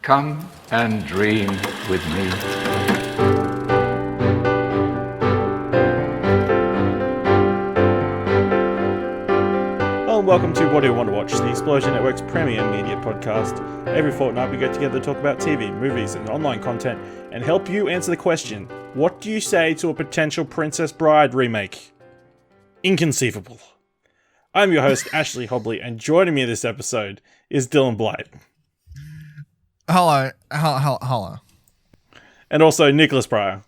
Come and dream with me. Hello and welcome to What Do You Want to Watch, the Explosion Network's premier media podcast. Every fortnight we get together to talk about TV, movies and online content and help you answer the question, what do you say to a potential Princess Bride remake? Inconceivable. I'm your host, Ashley Hobley, and joining me in this episode is Dylan Blight. Hello. Hello. And also Nicholas Pryor.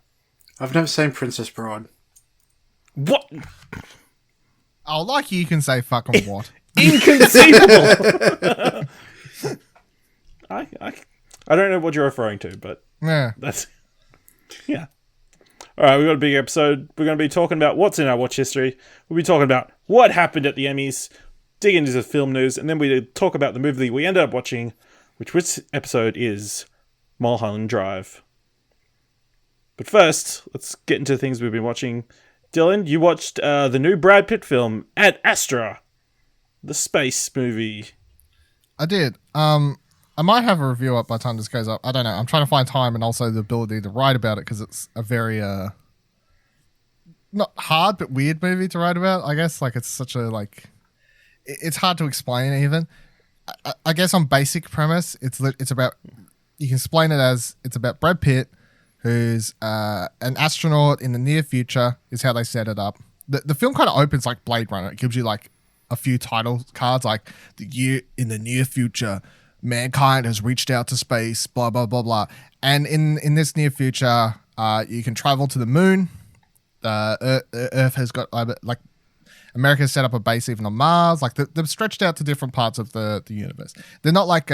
I've never seen Princess Bride. What? Oh, like you can say fucking what? Inconceivable! I don't know what you're referring to, but Yeah. that's... Yeah. Alright, we've got a big episode. We're going to be talking about what's in our watch history. We'll be talking about what happened at the Emmys, dig into the film news, and then we talk about the movie we ended up watching, which episode is Mulholland Drive. But first, let's get into things we've been watching. Dylan, you watched the new Brad Pitt film, Ad Adstra, the space movie. I did. I might have a review up by the time this goes up. I don't know. I'm trying to find time and also the ability to write about it because it's a very not hard but weird movie to write about. I guess like it's such a it's hard to explain even. I guess on basic premise, it's about, you can explain it as it's about Brad Pitt, who's an astronaut in the near future, is how they set it up. The film kind of opens like Blade Runner. It gives you like a few title cards, like in the near future, mankind has reached out to space, blah, blah, blah, blah. And in this near future, you can travel to the moon. Earth has got like America's set up a base even on Mars. Like they've stretched out to different parts of the universe. They're not like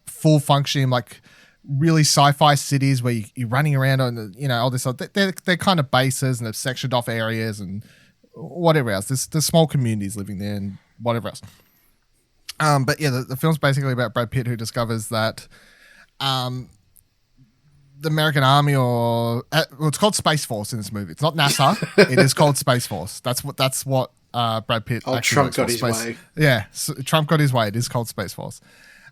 full functioning, like really sci-fi cities where you're running around on, all this stuff. They're kind of bases and they've sectioned off areas and whatever else. There's small communities living there and whatever else. But yeah, the film's basically about Brad Pitt, who discovers that the American Army it's called Space Force in this movie. It's not NASA. It is called Space Force. That's what Brad Pitt. Trump got his way. Yeah, so Trump got his way. It is called Space Force.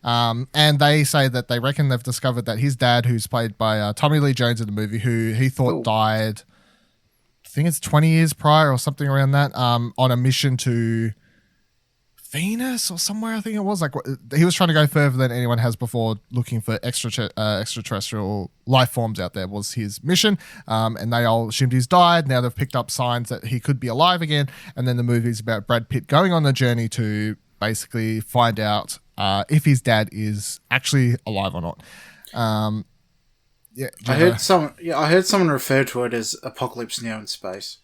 And they say that they reckon they've discovered that his dad, who's played by Tommy Lee Jones in the movie, who he thought died, I think it's 20 years prior or something around that, on a mission to Venus or somewhere, I think it was. Like he was trying to go further than anyone has before, looking for extraterrestrial life forms out there was his mission. And they all assumed he's died. Now they've picked up signs that he could be alive again. And then the movie's about Brad Pitt going on the journey to basically find out if his dad is actually alive or not. I heard someone refer to it as Apocalypse Now in space.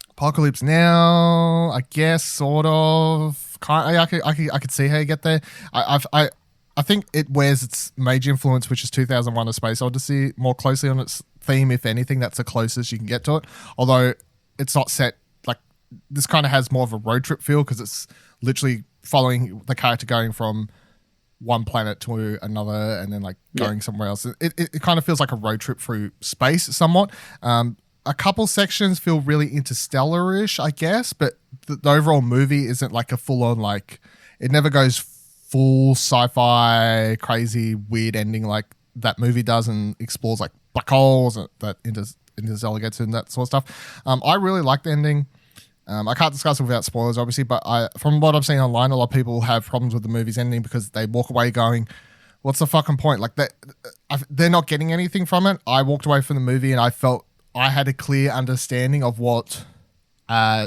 Apocalypse Now, I guess, sort of. I could see how you get there. I think it wears its major influence, which is 2001: A Space Odyssey, more closely on its theme. If anything, that's the closest you can get to it. Although it's not set like this, kind of has more of a road trip feel because it's literally following the character going from one planet to another and then like going somewhere else. It kind of feels like a road trip through space somewhat. A couple sections feel really interstellar-ish, I guess, but the overall movie isn't like a full-on, like, it never goes full sci-fi, crazy, weird ending like that movie does and explores like black holes that Interstellar gets and that sort of stuff. I really like the ending. I can't discuss it without spoilers, obviously, but from what I've seen online, a lot of people have problems with the movie's ending because they walk away going, what's the fucking point? Like, they're not getting anything from it. I walked away from the movie and I felt I had a clear understanding of what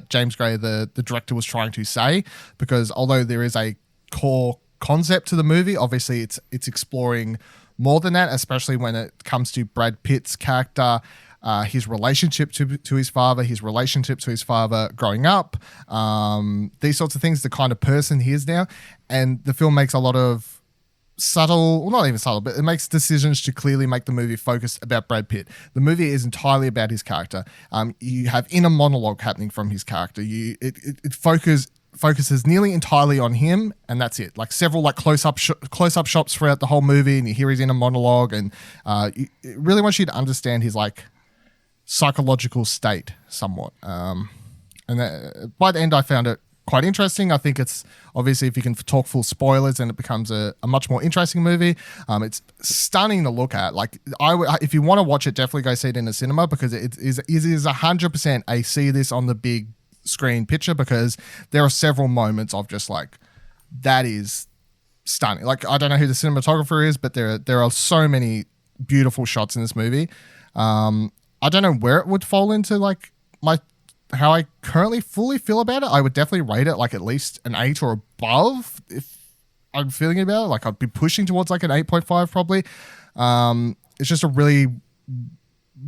James Gray, the director, was trying to say, because although there is a core concept to the movie, obviously it's exploring more than that, especially when it comes to Brad Pitt's character, his relationship to his father, growing up, these sorts of things, the kind of person he is now. And the film makes a lot of subtle, well, not even subtle, but it makes decisions to clearly make the movie focus about Brad Pitt. The movie is entirely about his character. You have inner monologue happening from his character. It focuses nearly entirely on him, and that's it. Like several like close-up shots throughout the whole movie, and you hear his inner monologue, and it really wants you to understand his like psychological state somewhat. And by the end, I found it quite interesting. I think it's obviously, if you can talk full spoilers, then it becomes a much more interesting movie. It's stunning to look at. Like, if you want to watch it, definitely go see it in the cinema, because it is 100% a see this on the big screen picture, because there are several moments of just like, that is stunning. Like, I don't know who the cinematographer is, but there are so many beautiful shots in this movie. I don't know where it would fall into like how I currently fully feel about it. I would definitely rate it like at least an 8 or above if I'm feeling about it. Like, I'd be pushing towards like an 8.5 probably. It's just a really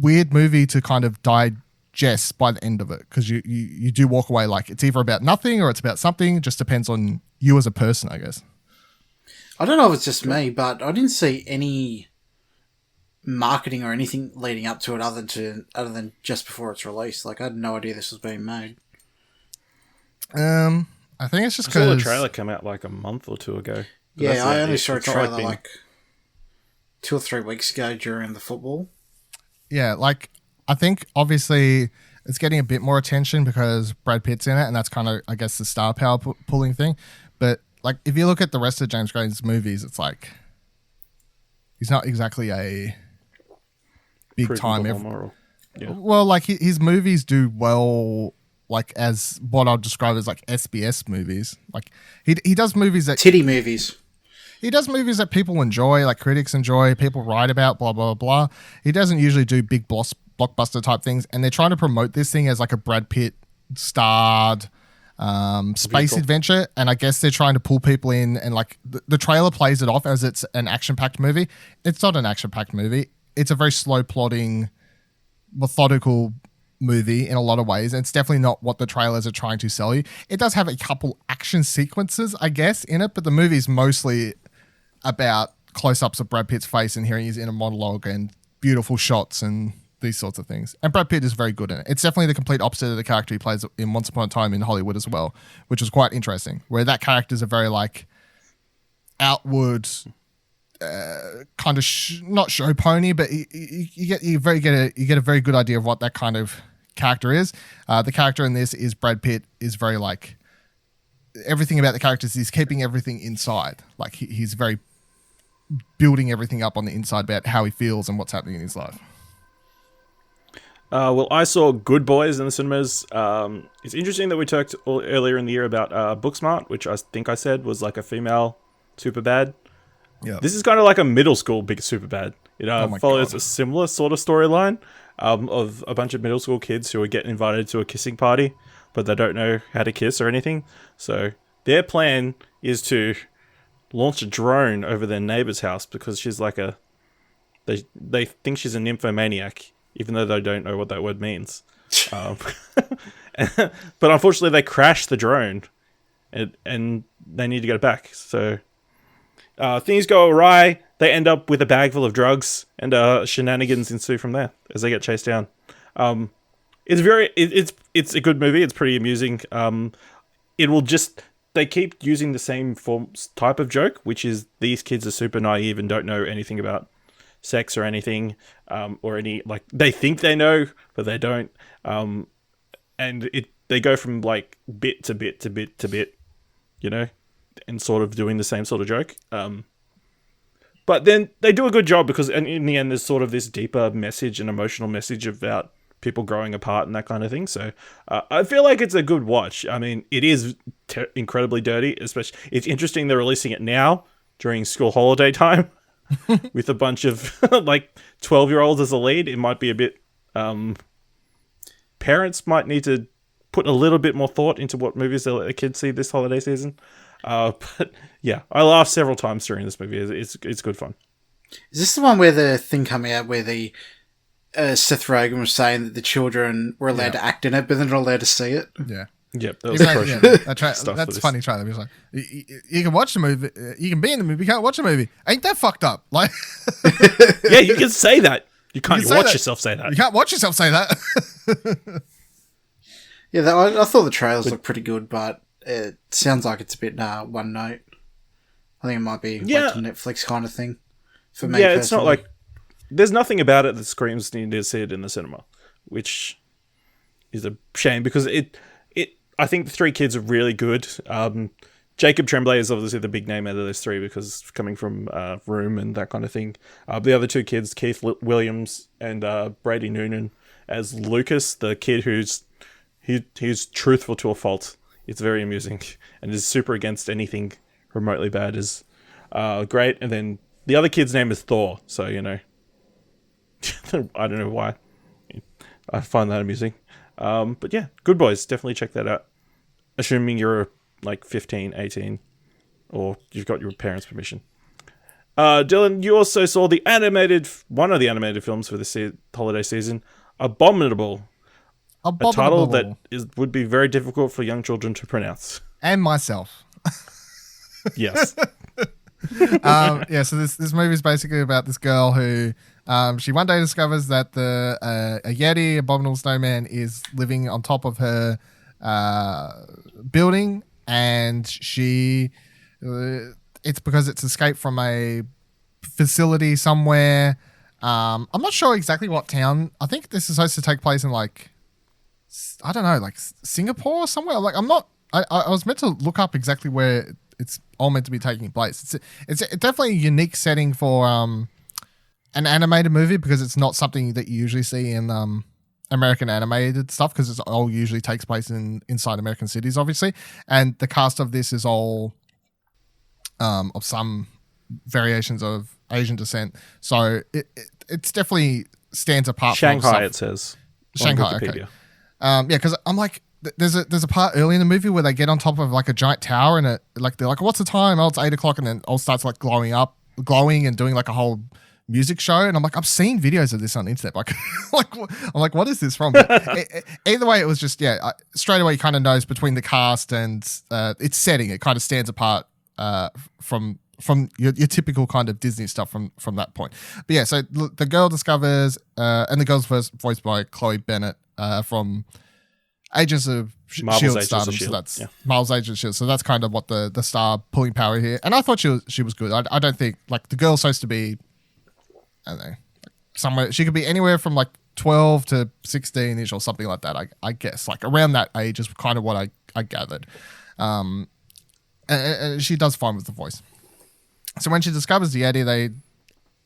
weird movie to kind of digest by the end of it, because you do walk away like it's either about nothing or it's about something. It just depends on you as a person, I guess. I don't know if it's just me, but I didn't see any marketing or anything leading up to it other than just before its release. Like, I had no idea this was being made. I think it's just I saw the because trailer come out like a month or two ago. Yeah, I only saw a trailer like 2 or 3 weeks ago during the football. Yeah, like, I think obviously it's getting a bit more attention because Brad Pitt's in it, and that's kind of, I guess, the star power pulling thing. But like, if you look at the rest of James Graham's movies, it's like he's not exactly a big time. Yeah. Well, like, his movies do well, like, as what I'll describe as like SBS movies. Like, he does movies that Titty movies. He does movies that people enjoy, like critics enjoy, people write about, blah, blah, blah. He doesn't usually do big blockbuster type things, and they're trying to promote this thing as like a Brad Pitt starred space adventure, and I guess they're trying to pull people in, and like the trailer plays it off as it's an action-packed movie. It's not an action-packed movie. It's a very slow plotting, methodical movie in a lot of ways, and it's definitely not what the trailers are trying to sell you. It does have a couple action sequences, I guess, in it, but the movie's mostly about close-ups of Brad Pitt's face and hearing he's in a monologue and beautiful shots and these sorts of things. And Brad Pitt is very good in it. It's definitely the complete opposite of the character he plays in Once Upon a Time in Hollywood as well, which is quite interesting, where that character's a very like outward kind of not show pony, but you get a very good idea of what that kind of character is. The character in this is Brad Pitt is very like, everything about the characters, he's keeping everything inside. Like, he's very building everything up on the inside about how he feels and what's happening in his life. Well, I saw Good Boys in the cinemas. It's interesting that we talked earlier in the year about Booksmart, which I think I said was like a female Superbad. Yeah, this is kind of like a middle school big Superbad. It follows a similar sort of storyline of a bunch of middle school kids who are getting invited to a kissing party, but they don't know how to kiss or anything. So their plan is to launch a drone over their neighbor's house because she's like they think she's a nymphomaniac, even though they don't know what that word means. But unfortunately, they crash the drone, and they need to get it back. So things go awry. They end up with a bag full of drugs, and shenanigans ensue from there as they get chased down. It's a good movie. It's pretty amusing. They keep using the same type of joke, which is these kids are super naive and don't know anything about sex or anything, or any, like, they think they know, but they don't. And they go from like bit to bit to bit to bit, you know, and sort of doing the same sort of joke. But then they do a good job because in the end, there's sort of this deeper message and emotional message about people growing apart and that kind of thing. So I feel like it's a good watch. I mean, it is incredibly dirty, especially. It's interesting they're releasing it now during school holiday time with a bunch of like 12-year-olds as a lead. It might be a bit... parents might need to put a little bit more thought into what movies they let their kids see this holiday season. But yeah, I laughed several times during this movie. It's good fun. Is this the one where the thing coming out where the Seth Rogen was saying that the children were allowed to act in it, but they're not allowed to see it? Yeah. Yep, that was that's funny trailer. He was like, you can watch the movie, you can be in the movie, you can't watch the movie. Ain't that fucked up? Like, yeah, you can say that. You can't watch yourself say that. You can't watch yourself say that. Yeah, I thought the trailers looked pretty good, but it sounds like it's a bit one note. I think it might be like a Netflix kind of thing for me. Yeah, it's not like... There's nothing about it that screams you need to see it in the cinema, which is a shame because I think the three kids are really good. Jacob Tremblay is obviously the big name out of those three because coming from Room and that kind of thing. The other two kids, Keith Williams and Brady Noonan, as Lucas, the kid he's truthful to a fault. It's very amusing and is super against anything remotely bad. Is great. And then the other kid's name is Thor, so I don't know why. I find that amusing. But yeah, Good Boys, definitely check that out. Assuming you're like 15, 18, or you've got your parents' permission. Dylan, you also saw one of the animated films for the holiday season, Abominable. A title that would be very difficult for young children to pronounce. And myself. Yes. So this movie is basically about this girl who she one day discovers that a Yeti, abominable snowman, is living on top of her building, and it's because it's escaped from a facility somewhere. I'm not sure exactly what town. I think this is supposed to take place in I don't know, like Singapore or somewhere. Like I was meant to look up exactly where it's all meant to be taking place. It's definitely a unique setting for an animated movie because it's not something that you usually see in American animated stuff, because it all usually takes place inside American cities, obviously. And the cast of this is all of some variations of Asian descent. So it's definitely stands apart Shanghai, from it says. Shanghai, okay. Because I'm like, there's a part early in the movie where they get on top of like a giant tower, and they're like, what's the time? Oh, it's 8 o'clock, and then it all starts like glowing and doing like a whole music show. And I'm like, I've seen videos of this on the internet. Like, I'm like, what is this from? But either way, it was just, straight away you kind of knows between the cast and its setting, it kind of stands apart from your typical kind of Disney stuff from that point. But yeah, so the girl discovers, and the girl's voiced by Chloe Bennett from Agents of S.H.I.E.L.D. stardom. So that's Marvel's Agents of S.H.I.E.L.D. So that's kind of what the star pulling power here. And I thought she was good. I don't think, like, the girl's supposed to be, I don't know, somewhere, she could be anywhere from like 12 to 16ish or something like that. I guess like around that age is kind of what I gathered. And she does fine with the voice. So when she discovers the Yeti, they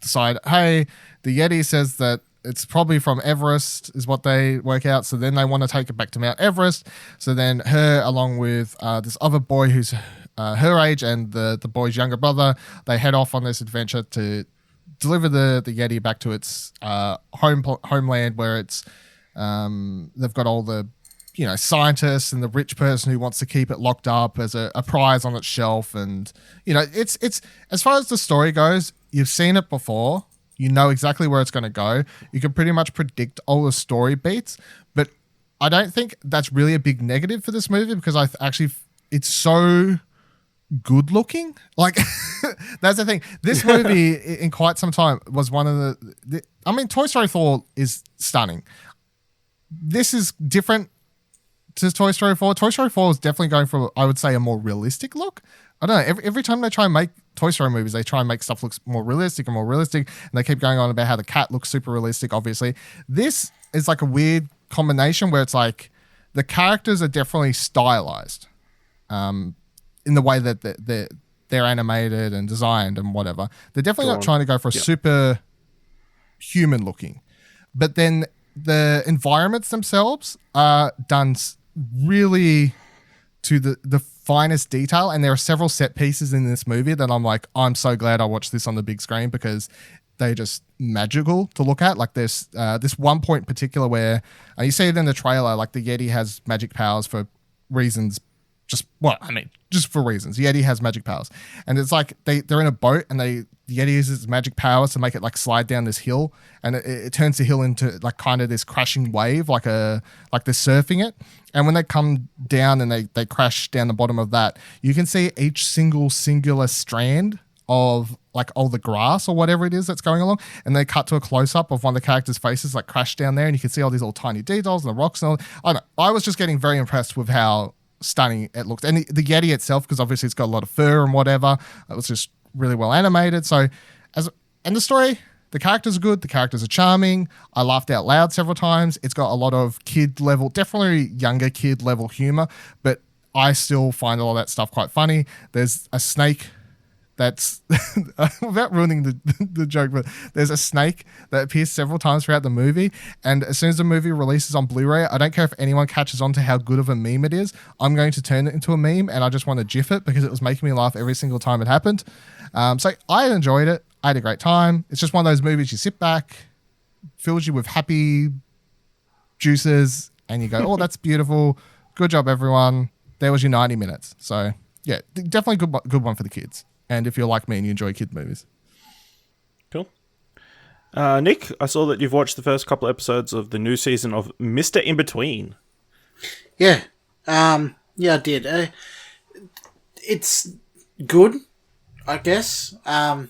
decide, hey, the Yeti says that it's probably from Everest is what they work out. So then they want to take it back to Mount Everest. So then her, along with this other boy who's her age and the boy's younger brother, they head off on this adventure to deliver the Yeti back to its homeland, where it's they've got all the scientists and the rich person who wants to keep it locked up as a prize on its shelf. And it's as far as the story goes, you've seen it before. You know exactly where it's going to go. You can pretty much predict all the story beats, but I don't think that's really a big negative for this movie, because it's so good looking. Like, that's the thing. This movie in quite some time was one of Toy Story 4 is stunning. This is different to Toy Story 4. Toy Story 4 is definitely going for, I would say, a more realistic look. I don't know. Every time they try and make Toy Story movies, they try and make stuff look more realistic, and they keep going on about how the cat looks super realistic, obviously. This is like a weird combination where it's like the characters are definitely stylized in the way that they're animated and designed and whatever. They're definitely not trying to go for a super human looking. But then the environments themselves are done really to the finest detail, and there are several set pieces in this movie that I'm like, I'm so glad I watched this on the big screen, because they're just magical to look at. Like there's this one point in particular where you see it in the trailer, like the Yeti has magic powers for reasons, just for reasons. The Yeti has magic powers, and it's like they're in a boat, and the Yeti uses its magic powers to make it like slide down this hill, and it turns the hill into like kind of this crashing wave, like they're surfing it. And when they come down and they crash down the bottom of that, you can see each singular strand of like all the grass or whatever it is that's going along, and they cut to a close up of one of the characters' faces like crash down there, and you can see all these little tiny details and the rocks and all. I don't know. I was just getting very impressed with how stunning it looked, and the Yeti itself, because obviously it's got a lot of fur and whatever, it was just really well animated. So and the story, The characters are good. The characters are charming. I laughed out loud several times. It's got a lot of kid level, definitely younger kid level humor, but I still find all that stuff quite funny. There's a snake that's without ruining the joke, but there's a snake that appears several times throughout the movie, and as soon as the movie releases on Blu-ray, I don't care if anyone catches on to how good of a meme it is. I'm going to turn it into a meme, and I just want to gif it because it was making me laugh every single time it happened. So I enjoyed it. I had a great time. It's just one of those movies you sit back, fills you with happy juices, and you go, oh, that's beautiful. Good job, everyone. There was your 90 minutes. So yeah, definitely good one for the kids. And if you're like me and you enjoy kid movies. Cool. Nick, I saw that you've watched the first couple episodes of the new season of Mr. In Between. Yeah. Yeah, I did. It's good, I guess. I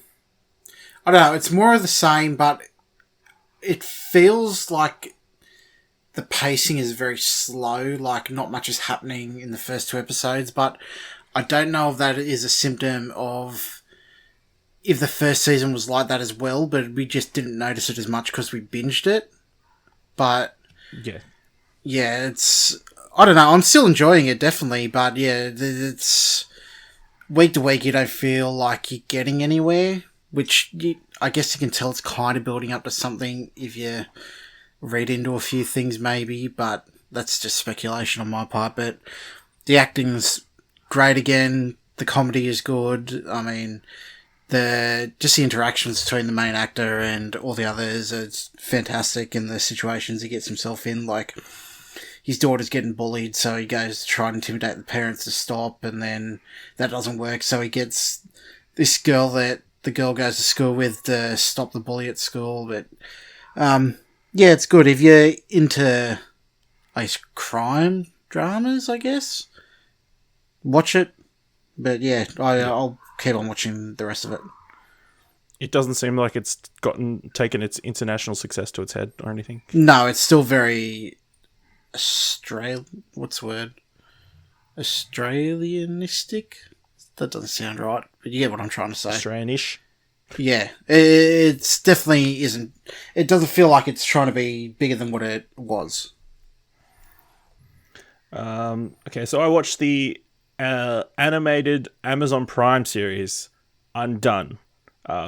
don't know. It's more of the same, but it feels like the pacing is very slow. Like, not much is happening in the first 2 episodes, but I don't know if that is a symptom of if the first season was like that as well, but we just didn't notice it as much because we binged it. But yeah, it's, I don't know. I'm still enjoying it, definitely, but yeah, it's week to week. You don't feel like you're getting anywhere, which I guess you can tell it's kind of building up to something if you read into a few things, maybe. But that's just speculation on my part. But the acting's great again. The comedy is good. I mean, the interactions between the main actor and all the others is fantastic, and the situations he gets himself in. Like, his daughter's getting bullied, so he goes to try and intimidate the parents to stop, and then that doesn't work, so he gets this girl that the girl goes to school with to stop the bully at school. But yeah, it's good if you're into crime dramas, I guess. Watch it, but yeah, I'll keep on watching the rest of it. It doesn't seem like it's taken its international success to its head or anything. No, it's still very what's the word? Australianistic? That doesn't sound right, but you get what I'm trying to say. Australianish. Yeah, it's definitely isn't. It doesn't feel like it's trying to be bigger than what it was. Okay, so I watched the animated Amazon Prime series Undone,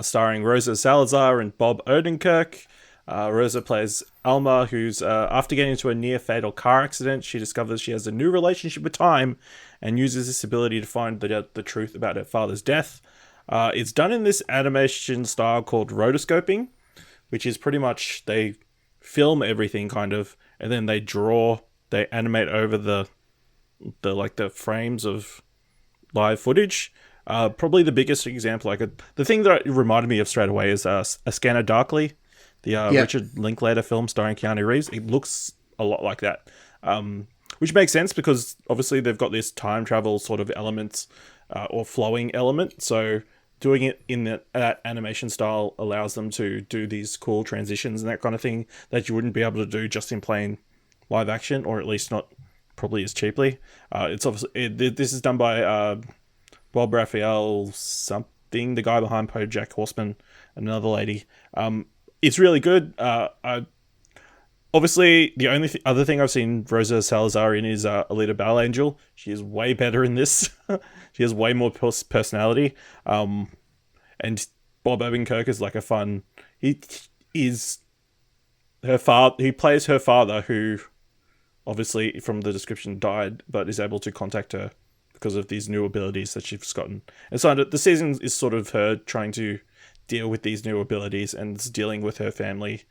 starring Rosa Salazar and Bob Odenkirk. Rosa plays Alma, who's after getting into a near-fatal car accident, she discovers she has a new relationship with time and uses this ability to find the truth about her father's death. It's done in this animation style called rotoscoping, which is pretty much they film everything kind of, and then they animate over the frames of live footage. Probably the biggest example the thing that it reminded me of straight away is A Scanner Darkly, the Richard Linklater film starring Keanu Reeves. It looks a lot like that, which makes sense because obviously they've got this time travel sort of elements or flowing element. So doing it in that animation style allows them to do these cool transitions and that kind of thing that you wouldn't be able to do just in plain live action, or at least not probably as cheaply. It's obviously this is done by Bob Raphael something, the guy behind BoJack Horseman, another lady. It's really good. Obviously, the only other thing I've seen Rosa Salazar in is Alita Battle Angel. She is way better in this. She has way more personality. And Bob Odenkirk is like a fun. He is her father. He plays her father, who obviously from the description died, but is able to contact her because of these new abilities that she's gotten. And so the season is sort of her trying to deal with these new abilities and dealing with her family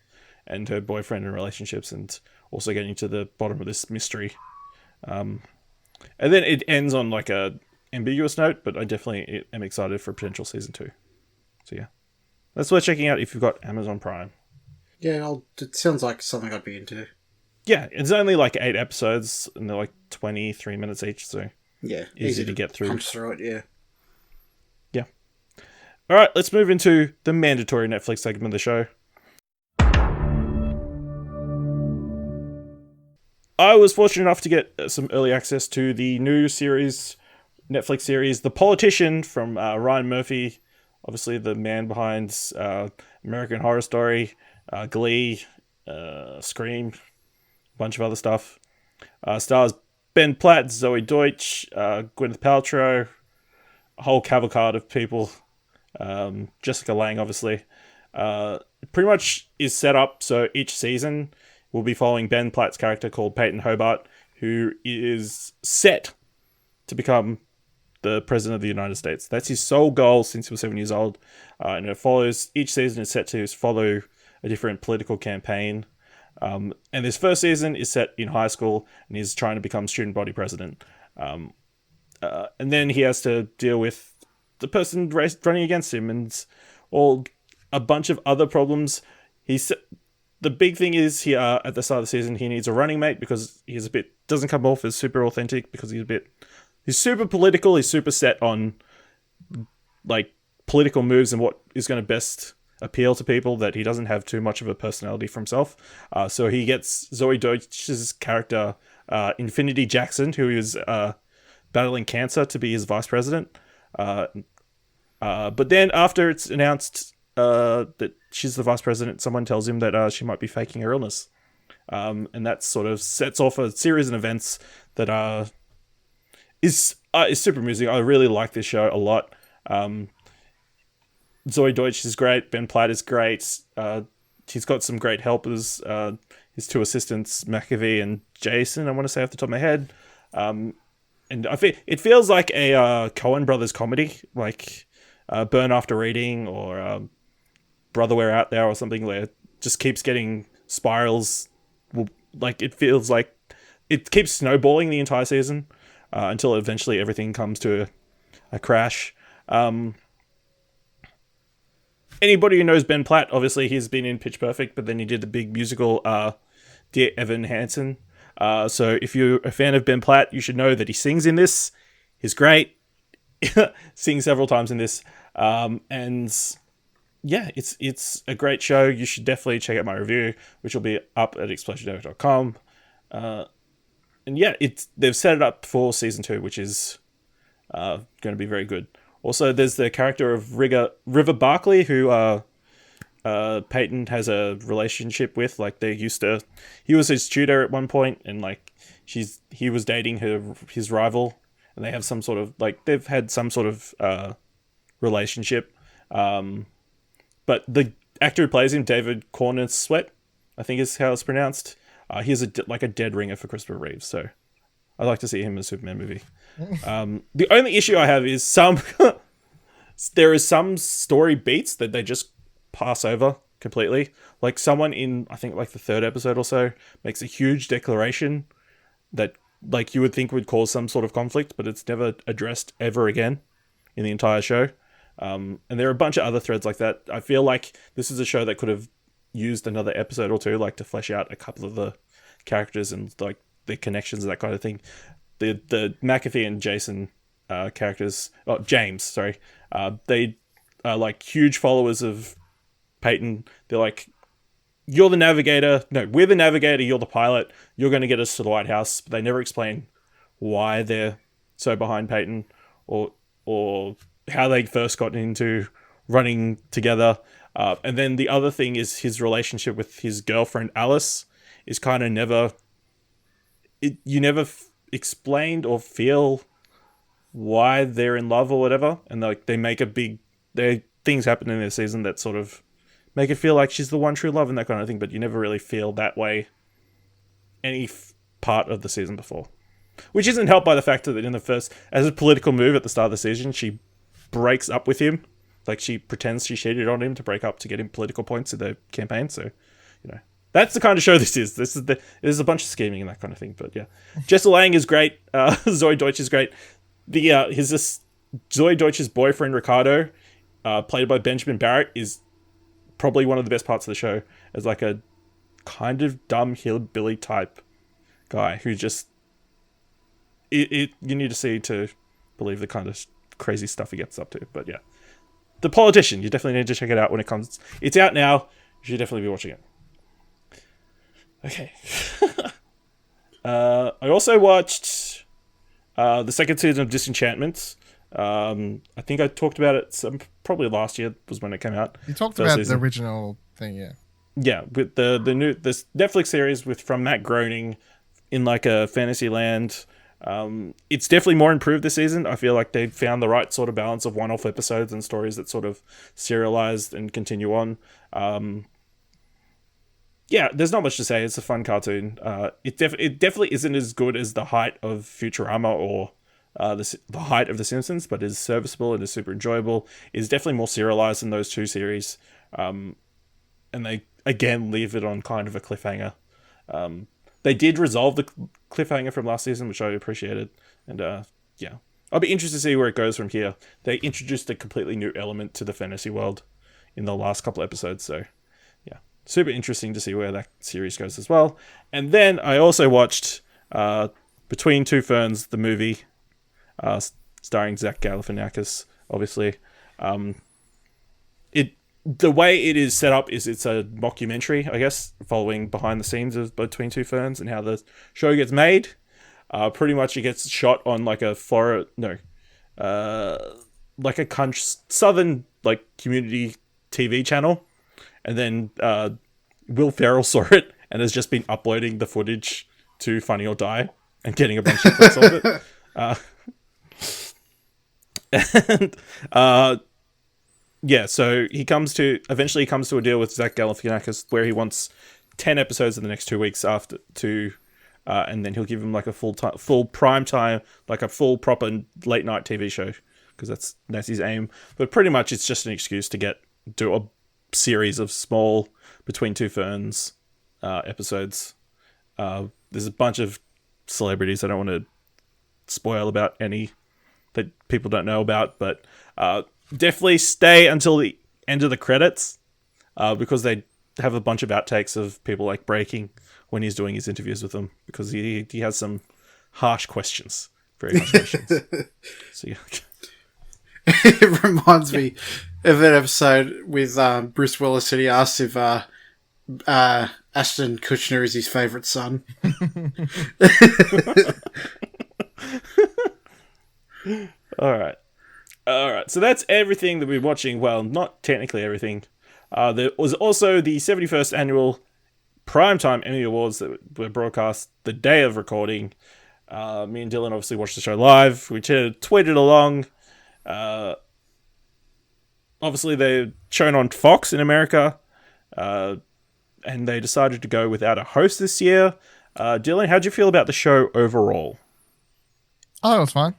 and her boyfriend and relationships, and also getting to the bottom of this mystery. And then it ends on like a ambiguous note, but I definitely am excited for potential season 2. So yeah, that's worth checking out if you've got Amazon Prime. Yeah, it sounds like something I'd be into. Yeah, it's only like 8 episodes, and they're like 23 minutes each, so yeah, easy to get through. Punch through it, yeah. Yeah. All right, let's move into the mandatory Netflix segment of the show. I was fortunate enough to get some early access to the new Netflix series, The Politician, from Ryan Murphy, obviously the man behind American Horror Story, Glee, Scream, a bunch of other stuff. Stars Ben Platt, Zoe Deutsch, Gwyneth Paltrow, a whole cavalcade of people. Jessica Lange, obviously. Pretty much is set up so each season we'll be following Ben Platt's character called Peyton Hobart, who is set to become the president of the United States. That's his sole goal since he was 7 years old. And it follows, each season is set to follow a different political campaign. And this first season is set in high school, and he's trying to become student body president. And then he has to deal with the person running against him and a bunch of other problems. The big thing is here at the start of the season, he needs a running mate because he's doesn't come off as super authentic because he's super political. He's super set on like political moves and what is going to best appeal to people, that he doesn't have too much of a personality for himself. So he gets Zoe Deutsch's character, Infinity Jackson, who is battling cancer, to be his vice president. But then after it's announced that she's the vice president, someone tells him that she might be faking her illness. And that sort of sets off a series of events that is super amusing. I really like this show a lot. Zoe Deutsch is great. Ben Platt is great. He's got some great helpers. His two assistants, McAfee and Jason, I want to say off the top of my head. And I think it feels like a Coen Brothers comedy, like Burn After Reading or Brother We're Out There or something, where it just keeps getting spirals. Like it feels like it keeps snowballing the entire season until eventually everything comes to a crash. Anybody who knows Ben Platt, obviously he's been in Pitch Perfect, but then he did the big musical Dear Evan Hansen. So if you're a fan of Ben Platt, you should know that he sings in this. He's great. Sings several times in this. And yeah, it's a great show. You should definitely check out my review, which will be up at explosionnetwork.com. And yeah, they've set it up for season 2, which is going to be very good. Also, there's the character of River Barkley, who Peyton has a relationship with. Like he was his tutor at one point, and like he was dating his rival, and they have some sort of they've had some sort of relationship. But the actor who plays him, David Cornsweet, I think is how it's pronounced. He's a dead ringer for Christopher Reeves, so I'd like to see him in a Superman movie. The only issue I have is there is some story beats that they just pass over completely. Like someone in, I think like the 3rd episode or so, makes a huge declaration that like you would think would cause some sort of conflict, but it's never addressed ever again in the entire show. And there are a bunch of other threads like that. I feel like this is a show that could have used another episode or two, like to flesh out a couple of the characters and like the connections and that kind of thing. The McAfee and Jason characters, James, sorry, they are like huge followers of Peyton. They're like, you're the navigator. No, we're the navigator. You're the pilot. You're going to get us to the White House. But they never explain why they're so behind Peyton or how they first got into running together. And then the other thing is his relationship with his girlfriend, Alice, is kind of never... you never explained or feel why they're in love or whatever. And like they make things happen in this season that sort of make it feel like she's the one true love and that kind of thing, but you never really feel that way any part of the season before. Which isn't helped by the fact that in the first, as a political move at the start of the season, she breaks up with him. Like she pretends she cheated on him to break up to get him political points in the campaign. So, that's the kind of show this is. There's a bunch of scheming and that kind of thing. But yeah, Jessica Lange is great. Zoe Deutsch is great. Zoe Deutsch's boyfriend Ricardo, played by Benjamin Barrett, is probably one of the best parts of the show, as like a kind of dumb hillbilly type guy who just you need to see to believe the kind of crazy stuff he gets up to. But yeah, The Politician, you definitely need to check it out when it comes. It's out now. You should definitely be watching it. Okay. I also watched the second season of Disenchantment, I think I talked about it probably last year was when it came out. You talked First about season. the original thing, yeah. Yeah, with this Netflix series from Matt Groening in like a fantasy land. It's definitely more improved this season. I feel like they found the right sort of balance of one-off episodes and stories that sort of serialized and continue on. Yeah, there's not much to say. It's a fun cartoon. It definitely isn't as good as the height of Futurama or the height of The Simpsons, but is serviceable and is super enjoyable. Is definitely more serialized than those two series. And they, again, leave it on kind of a cliffhanger. They did resolve the cliffhanger from last season, which I appreciated. And yeah, I'll be interested to see where it goes from here. They introduced a completely new element to the fantasy world in the last couple episodes. So yeah, super interesting to see where that series goes as well. And then I also watched Between Two Ferns, the movie, starring Zach Galifianakis, obviously. The way it is set up is it's a mockumentary, I guess, following behind the scenes of Between Two Ferns and how the show gets made. Pretty much it gets shot on like a like a southern like community TV channel, and then Will Ferrell saw it and has just been uploading the footage to Funny or Die and getting a bunch of clips of it. And yeah, so he eventually comes to a deal with Zach Galifianakis where he wants 10 episodes in the next 2 weeks and then he'll give him like a full prime time, like a full proper late night TV show, because that's his aim. But pretty much it's just an excuse to do a series of small Between Two Ferns episodes. There's a bunch of celebrities I don't want to spoil about any that people don't know about, but definitely stay until the end of the credits, because they have a bunch of outtakes of people like breaking when he's doing his interviews with them, because he has some harsh questions, very harsh questions. So yeah. It reminds me of that episode with Bruce Willis, and he asks if Ashton Kutcher is his favourite son. All right. So that's everything that we're watching. Well, not technically everything. There was also the 71st annual Primetime Emmy Awards that were broadcast the day of recording. Me and Dylan obviously watched the show live. We tweeted along. Obviously, they're shown on Fox in America. And they decided to go without a host this year. Dylan, how'd you feel about the show overall? I thought it was fine.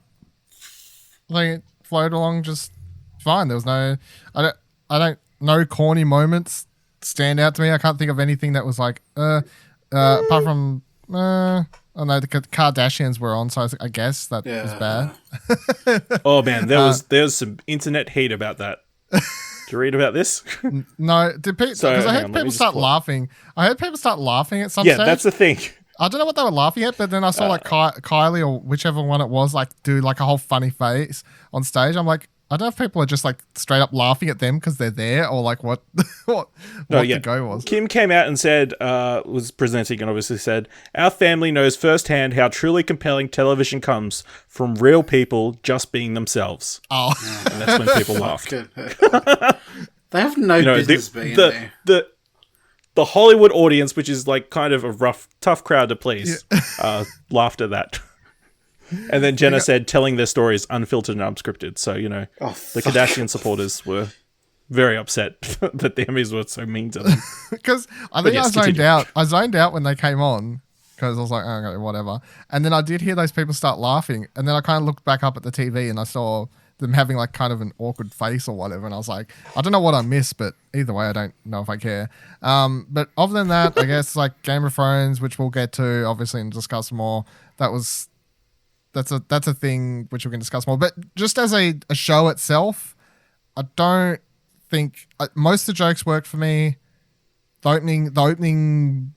I think it flowed along just fine. There was no corny moments stand out to me. I can't think of anything that was like, apart from, I don't know, the Kardashians were on, so I guess that was bad. Oh man, there was some internet heat about that. Did you read about this? No, because I heard people start laughing. I heard people start laughing at some stage. Yeah, that's the thing. I don't know what they were laughing at, but then I saw like Kylie or whichever one it was, like do like a whole funny face on stage. I'm like, I don't know if people are just like straight up laughing at them because they're there, or like what the go was. Kim came out and said, was presenting and obviously said, "Our family knows firsthand how truly compelling television comes from real people just being themselves." Oh, and that's when people laughed. They have no business being there. The Hollywood audience, which is like kind of a tough crowd to please, laughed at that. And then Jenna said, telling their stories unfiltered and unscripted. So, the Kardashian supporters were very upset that the Emmys were so mean to them. Because I think I zoned out. I zoned out when they came on because I was like, oh, okay, whatever. And then I did hear those people start laughing. And then I kind of looked back up at the TV and I saw them having like kind of an awkward face or whatever. And I was like, I don't know what I missed, but either way, I don't know if I care. But other than that, I guess like Game of Thrones, which we'll get to obviously and discuss more. That's a thing which we can discuss more. But just as a show itself, I don't think most of the jokes worked for me. The opening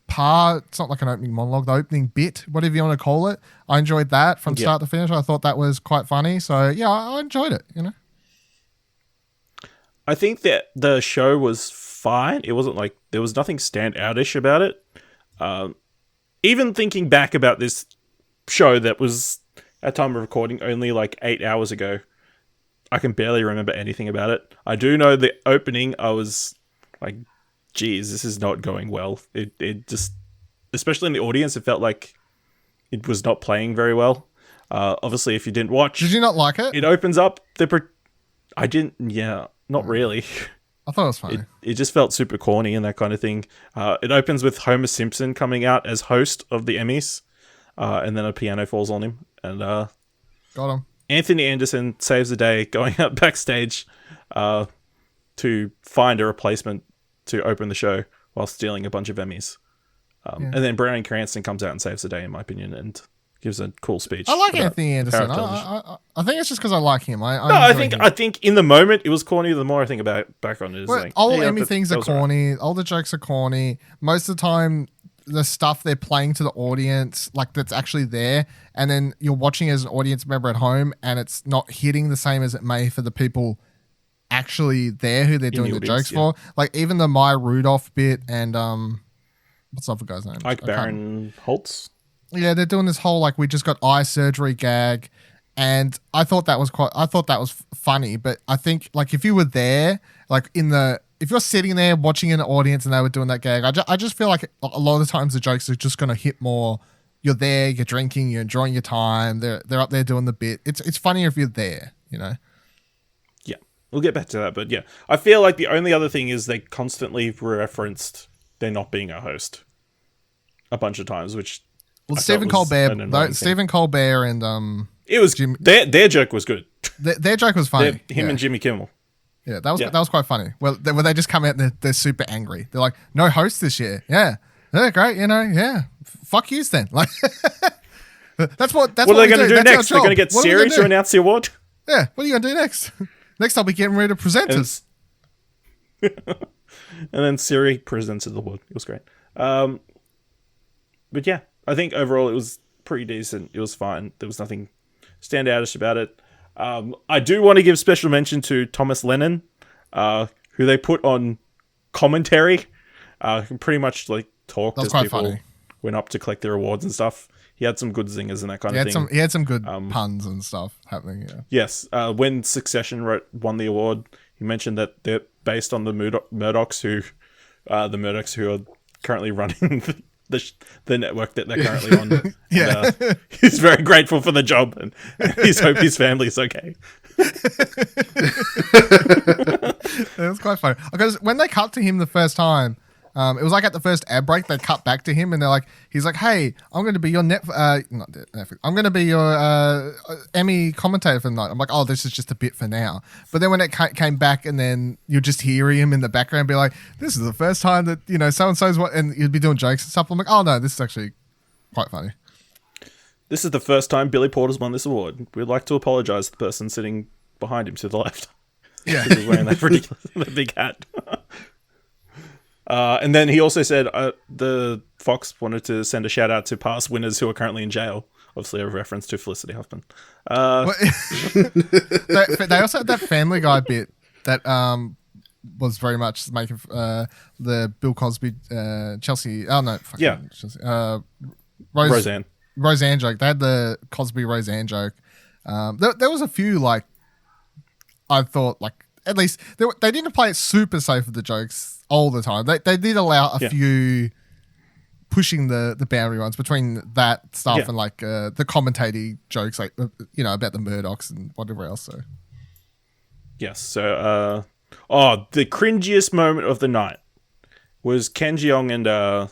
part, it's not like an opening monologue, the opening bit, whatever you want to call it, I enjoyed that from start to finish. I thought that was quite funny. So yeah, I enjoyed it, I think that the show was fine. It wasn't like there was nothing standoutish about it. Even thinking back about this show that was at time of recording, only like 8 hours ago. I can barely remember anything about it. I do know the opening, I was like, geez, this is not going well. It just, especially in the audience, it felt like it was not playing very well. Obviously, if you didn't watch... Did you not like it? It opens up... I didn't... Yeah, not really. I thought it was funny. It just felt super corny and that kind of thing. It opens with Homer Simpson coming out as host of the Emmys. And then a piano falls on him. And Got him. Anthony Anderson saves the day going out backstage to find a replacement to open the show while stealing a bunch of Emmys. And then Bryan Cranston comes out and saves the day, in my opinion, and gives a cool speech. I like Anthony Anderson. I think it's just because I like him. I think in the moment it was corny. The more I think back on it, it's all Emmy things are corny. Right. All the jokes are corny. Most of the time, the stuff they're playing to the audience, like that's actually there, and then you're watching as an audience member at home, and it's not hitting the same as it may for the people actually there who they're doing the jokes for. Like even the Maya Rudolph bit and what's the other guy's name? Ike Baron Holtz. Yeah, they're doing this whole like we just got eye surgery gag, and I thought that was funny. But I think like if you were there, like if you're sitting there watching an audience and they were doing that gag, I just feel like a lot of the times the jokes are just going to hit more. You're there, you're drinking, you're enjoying your time. They're up there doing the bit. It's funnier if you're there, you know. Yeah, we'll get back to that, but yeah, I feel like the only other thing is they constantly referenced there not being a host a bunch of times, which Stephen Colbert and it was their joke was good. Their joke was funny. Him and Jimmy Kimmel. Yeah, that was quite funny. Well, where they just come out and they're super angry. They're like, "No host this year." Yeah, they're great. You know, yeah. Fuck yous then. Like, that's what are they going to do next? They're going to get Siri to announce the award. Yeah, what are you going to do next? Next, I'll be getting rid of presenters. And then Siri presented the award. It was great. But yeah, I think overall it was pretty decent. It was fine. There was nothing standoutish about it. I do want to give special mention to Thomas Lennon, who they put on commentary. Pretty much like talked as people funny. Went up to collect their awards and stuff. He had some good zingers and that kind of thing. He had some good puns and stuff happening. Yeah. Yes. When Succession won the award, he mentioned that they're based on the Murdochs who are currently running the network that they're currently on. Yeah. And, he's very grateful for the job and he's hope his family's okay. It was quite funny because when they cut to him the first time, it was like at the first ad break they cut back to him and he's like, "Hey, I'm going to be your Netflix. I'm going to be your Emmy commentator for the night." I'm like, "Oh, this is just a bit for now." But then when it came back and then you just hear him in the background be like, "This is the first time that so and so's what," and you'd be doing jokes and stuff. I'm like, "Oh no, this is actually quite funny." This is the first time Billy Porter's won this award. We'd like to apologize to the person sitting behind him to the left. Yeah, he's wearing that ridiculous big hat. And then he also said the Fox wanted to send a shout out to past winners who are currently in jail. Obviously, a reference to Felicity Huffman. They also had that Family Guy bit that was very much making the Bill Cosby, Chelsea. Oh no, Chelsea, Roseanne joke. They had the Cosby Roseanne joke. There was a few like I thought like. At least they didn't play it super safe with the jokes all the time. They did allow a few pushing the boundary ones between that stuff and like the commentating jokes, like about the Murdochs and whatever else. So yes, so the cringiest moment of the night was Ken Jeong and that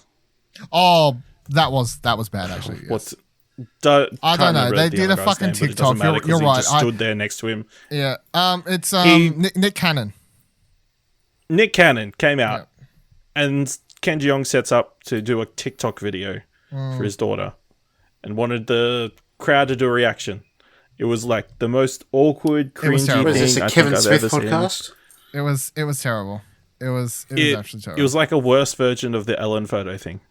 was bad actually. Yes. What's I don't know. They did a fucking name, TikTok. You're right. He just stood there next to him. Yeah. It's Nick Cannon. Nick Cannon came out, and Ken Jeong sets up to do a TikTok video for his daughter, and wanted the crowd to do a reaction. It was like the most awkward, cringy thing. Was this a Kevin Smith podcast? It was terrible. It was actually terrible. It was like a worse version of the Ellen photo thing.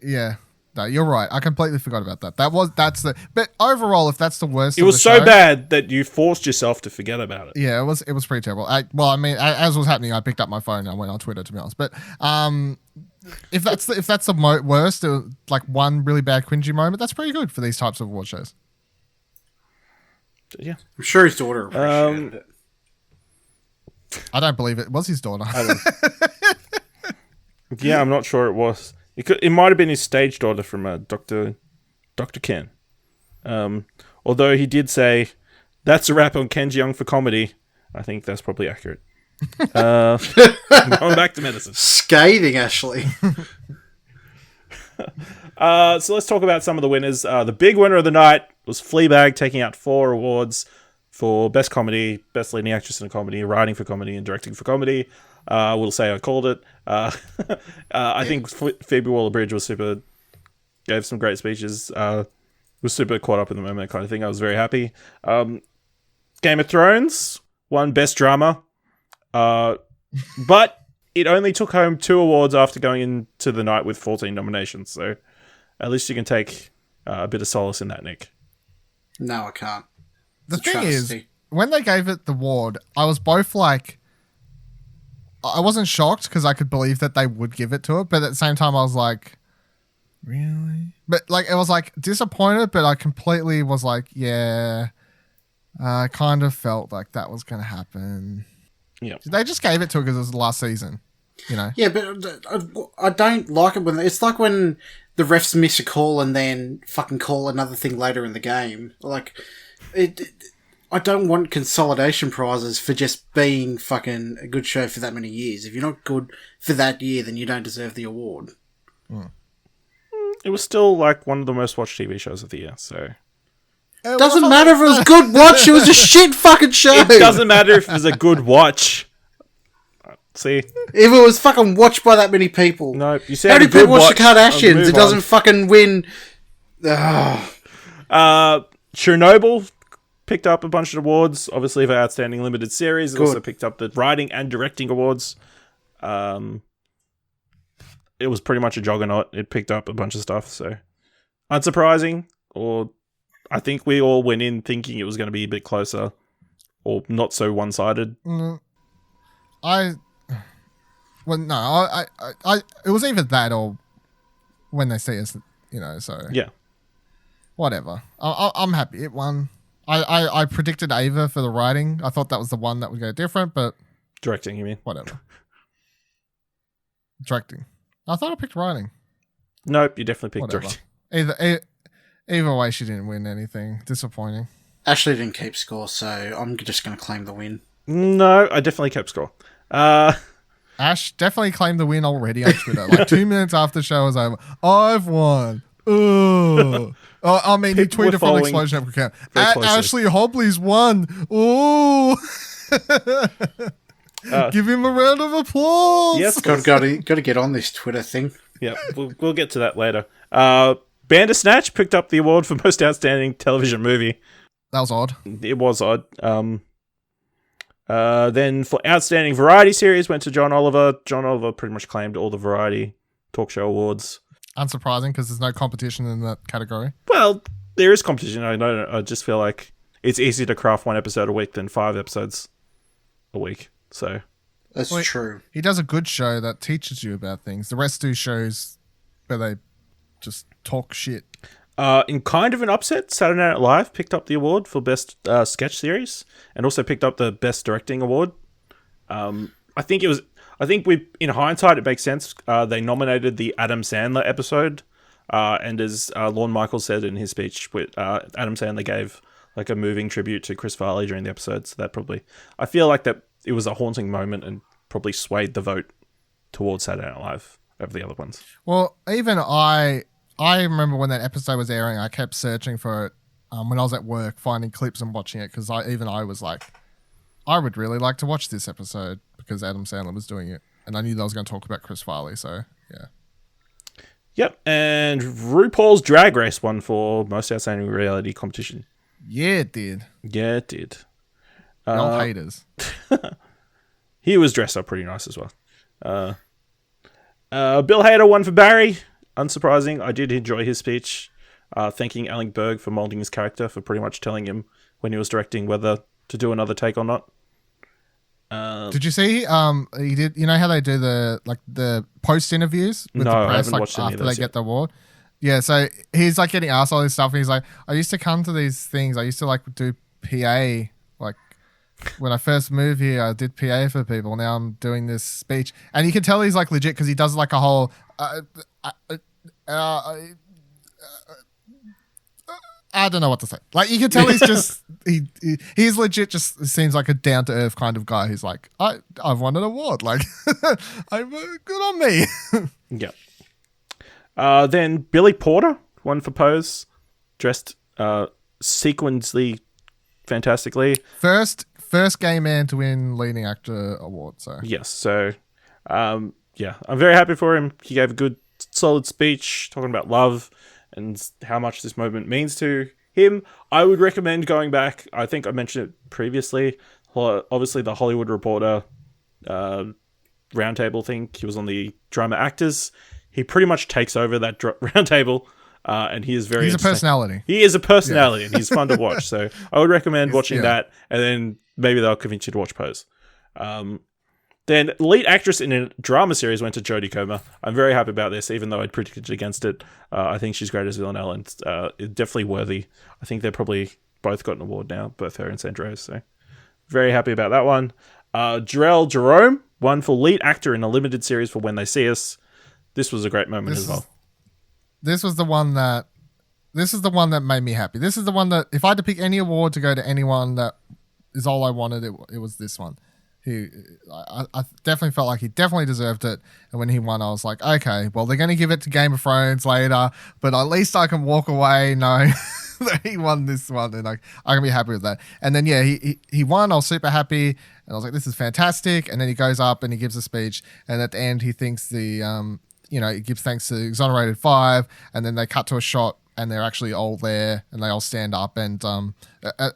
Yeah. No, you're right. I completely forgot about that. But overall, if that's the worst, it was so bad that you forced yourself to forget about it. Yeah, it was pretty terrible. As was happening, I picked up my phone and I went on Twitter, to be honest. But if that's the worst, like one really bad cringy moment, that's pretty good for these types of award shows. Yeah. I'm sure his daughter appreciated it. I don't believe it was his daughter. Yeah, I'm not sure it was. It might have been his stage daughter from Dr. Ken. Although he did say, that's a wrap on Ken's Young for comedy. I think that's probably accurate. Going back to medicine. Scathing, Ashley. So let's talk about some of the winners. The big winner of the night was Fleabag, taking out 4 awards for Best Comedy, Best Leading Actress in a Comedy, Writing for Comedy, and Directing for Comedy. I will say I called it. I think Phoebe Waller-Bridge was gave some great speeches. Was super caught up in the moment kind of thing. I was very happy. Game of Thrones won Best Drama. But it only took home 2 awards after going into the night with 14 nominations. So at least you can take a bit of solace in that, Nick. No, I can't. The thing is, when they gave it the award, I was both like, I wasn't shocked because I could believe that they would give it to it, but at the same time I was like, really? But like, it was like disappointed, but I completely was like, yeah, I kind of felt like that was going to happen. Yeah, they just gave it to it because it was the last season, you know? Yeah, but I don't like it when it's like when the refs miss a call and then fucking call another thing later in the game. Like, I don't want consolidation prizes for just being fucking a good show for that many years. If you're not good for that year, then you don't deserve the award. It was still like one of the most watched TV shows of the year, so... Doesn't matter if it was good watch, it was a shit fucking show. It doesn't matter if it was a good watch. See? If it was fucking watched by that many people. No, you said how do a good people watch the Kardashians? move It doesn't on. fucking win. Ugh. Chernobyl picked up a bunch of awards, obviously for Outstanding Limited Series. It also picked up the Writing and Directing Awards. It was pretty much a juggernaut. It picked up a bunch of stuff, so... Unsurprising, or... I think we all went in thinking it was going to be a bit closer, or not so one-sided. Well, no, it was either that or when they see us, you know. So Yeah, whatever. I'm happy it won. I predicted Ava for the writing. I thought that was the one that would go different, but directing, you mean? whatever. Directing. I thought I picked writing. Nope, you definitely picked Whatever. directing. Either way, she didn't win anything. Disappointing. Ashley didn't keep score, so I'm just going to claim the win. No, I definitely kept score. Ash definitely claimed the win already on Twitter. Like 2 minutes after the show was over. I've won. Ooh. Oh, I mean, he People were tweeted from following Explosion Epic account. very closely. Ashley Hobley's won. Ooh. Give him a round of applause. Yes, Got to get on this Twitter thing. yeah, we'll get to that later. Bandersnatch picked up the award for Most Outstanding Television Movie. That was odd. It was odd. Then for Outstanding Variety Series went to John Oliver. John Oliver pretty much claimed all the variety talk show awards. Unsurprising because there's no competition in that category. Well, there is competition. I just feel like it's easier to craft 1 episode a week than 5 episodes a week. So That's Wait. true. He does a good show that teaches you about things. The rest do shows where they just talk shit. in kind of an upset, Saturday Night Live picked up the award for Best Sketch Series and also picked up the Best Directing Award. I think in hindsight, it makes sense. They nominated the Adam Sandler episode, and as Lorne Michaels said in his speech, Adam Sandler gave like a moving tribute to Chris Farley during the episode. So I feel like that it was a haunting moment and probably swayed the vote towards Saturday Night Live over the other ones. Well, even I remember when that episode was airing, I kept searching for it when I was at work, finding clips and watching it because I was like, I would really like to watch this episode because Adam Sandler was doing it, and I knew that I was going to talk about Chris Farley. So yeah. Yep, and RuPaul's Drag Race won for Most Outstanding Reality Competition. Yeah, it did. Yeah, it did. Y'all haters. He was dressed up pretty nice as well. Bill Hader won for Barry. Unsurprising. I did enjoy his speech, thanking Alec Berg for molding his character, for pretty much telling him when he was directing whether to do another take or not. Did you see? He did. You know how they do the post interviews with No, the I press, haven't like watched any of after those they yet. get the award. Yeah, so he's like getting asked all this stuff, and he's like, "I used to come to these things. I used to like do PA. Like when I first moved here, I did PA for people. Now I'm doing this speech, and you can tell he's like legit because he does like a whole. I don't know what to say. Like you can tell he's just he's legit. Just seems like a down to earth kind of guy who's like I've won an award. Like I'm good on me. Yeah. Then Billy Porter won for Pose, dressed sequentially fantastically. First gay man to win leading actor award. So yes. So yeah, I'm very happy for him. He gave a good solid speech talking about love and how much this moment means to him. I would recommend going back. I think I mentioned it previously. Obviously, the Hollywood Reporter roundtable thing. He was on the Drama Actors. He pretty much takes over that roundtable, and he is very. He's a personality. He is a personality, and he's fun to watch. So I would recommend watching that, and then maybe they'll convince you to watch Pose. Then lead actress in a drama series went to Jodie Comer. I'm very happy about this, even though I'd predicted against it. I think she's great as Villanelle, and definitely worthy. I think they're probably both got an award now, both her and Sandrose. So very happy about that one. Jarrell Jerome won for lead actor in a limited series for When They See Us. This was a great moment as well. This is the one that made me happy. This is the one that if I had to pick any award to go to anyone that is all I wanted, it was this one. I definitely felt like he definitely deserved it. And when he won, I was like, okay, well, they're going to give it to Game of Thrones later, but at least I can walk away knowing that he won this one, and I can be happy with that. And then, yeah, he won. I was super happy, and I was like, this is fantastic. And then he goes up and he gives a speech, and at the end, he thinks he gives thanks to Exonerated 5, and then they cut to a shot, and they're actually all there, and they all stand up. And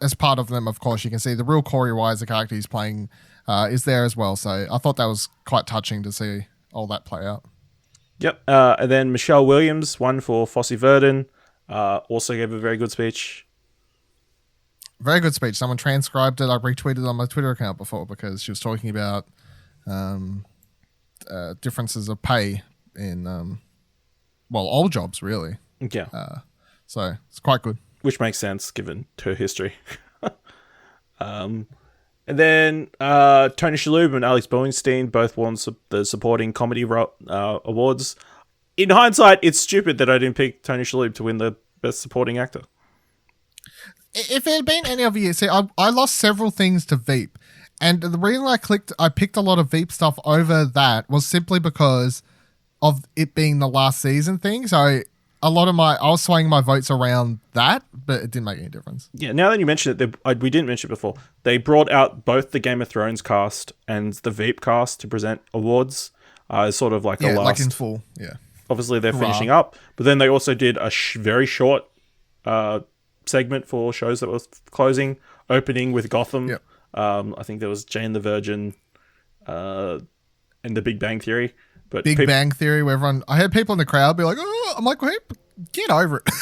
as part of them, of course, you can see the real Corey Wise, the character he's playing, is there as well. So I thought that was quite touching to see all that play out. Yep. And then Michelle Williams won for Fosse Verdon. Also gave a very good speech. Very good speech. Someone transcribed it. I retweeted it on my Twitter account before because she was talking about differences of pay in, all jobs, really. Yeah. So it's quite good. Which makes sense given her history. And then Tony Shalhoub and Alex Bowenstein both won the supporting comedy awards. In hindsight, it's stupid that I didn't pick Tony Shalhoub to win the best supporting actor. If it had been any other year, see, I lost several things to Veep. And the reason I picked a lot of Veep stuff over that was simply because of it being the last season thing. So a lot of I was swaying my votes around that, but it didn't make any difference. Yeah, now that you mention it, we didn't mention it before. They brought out both the Game of Thrones cast and the Veep cast to present awards. Sort of like a last... like in full, yeah. Obviously, they're finishing up, but then they also did a very short segment for shows that was closing, opening with Gotham. Yep. I think there was Jane the Virgin and The Big Bang Theory. But Bang Theory, where everyone... I heard people in the crowd be like, oh, I'm like, wait, get over it.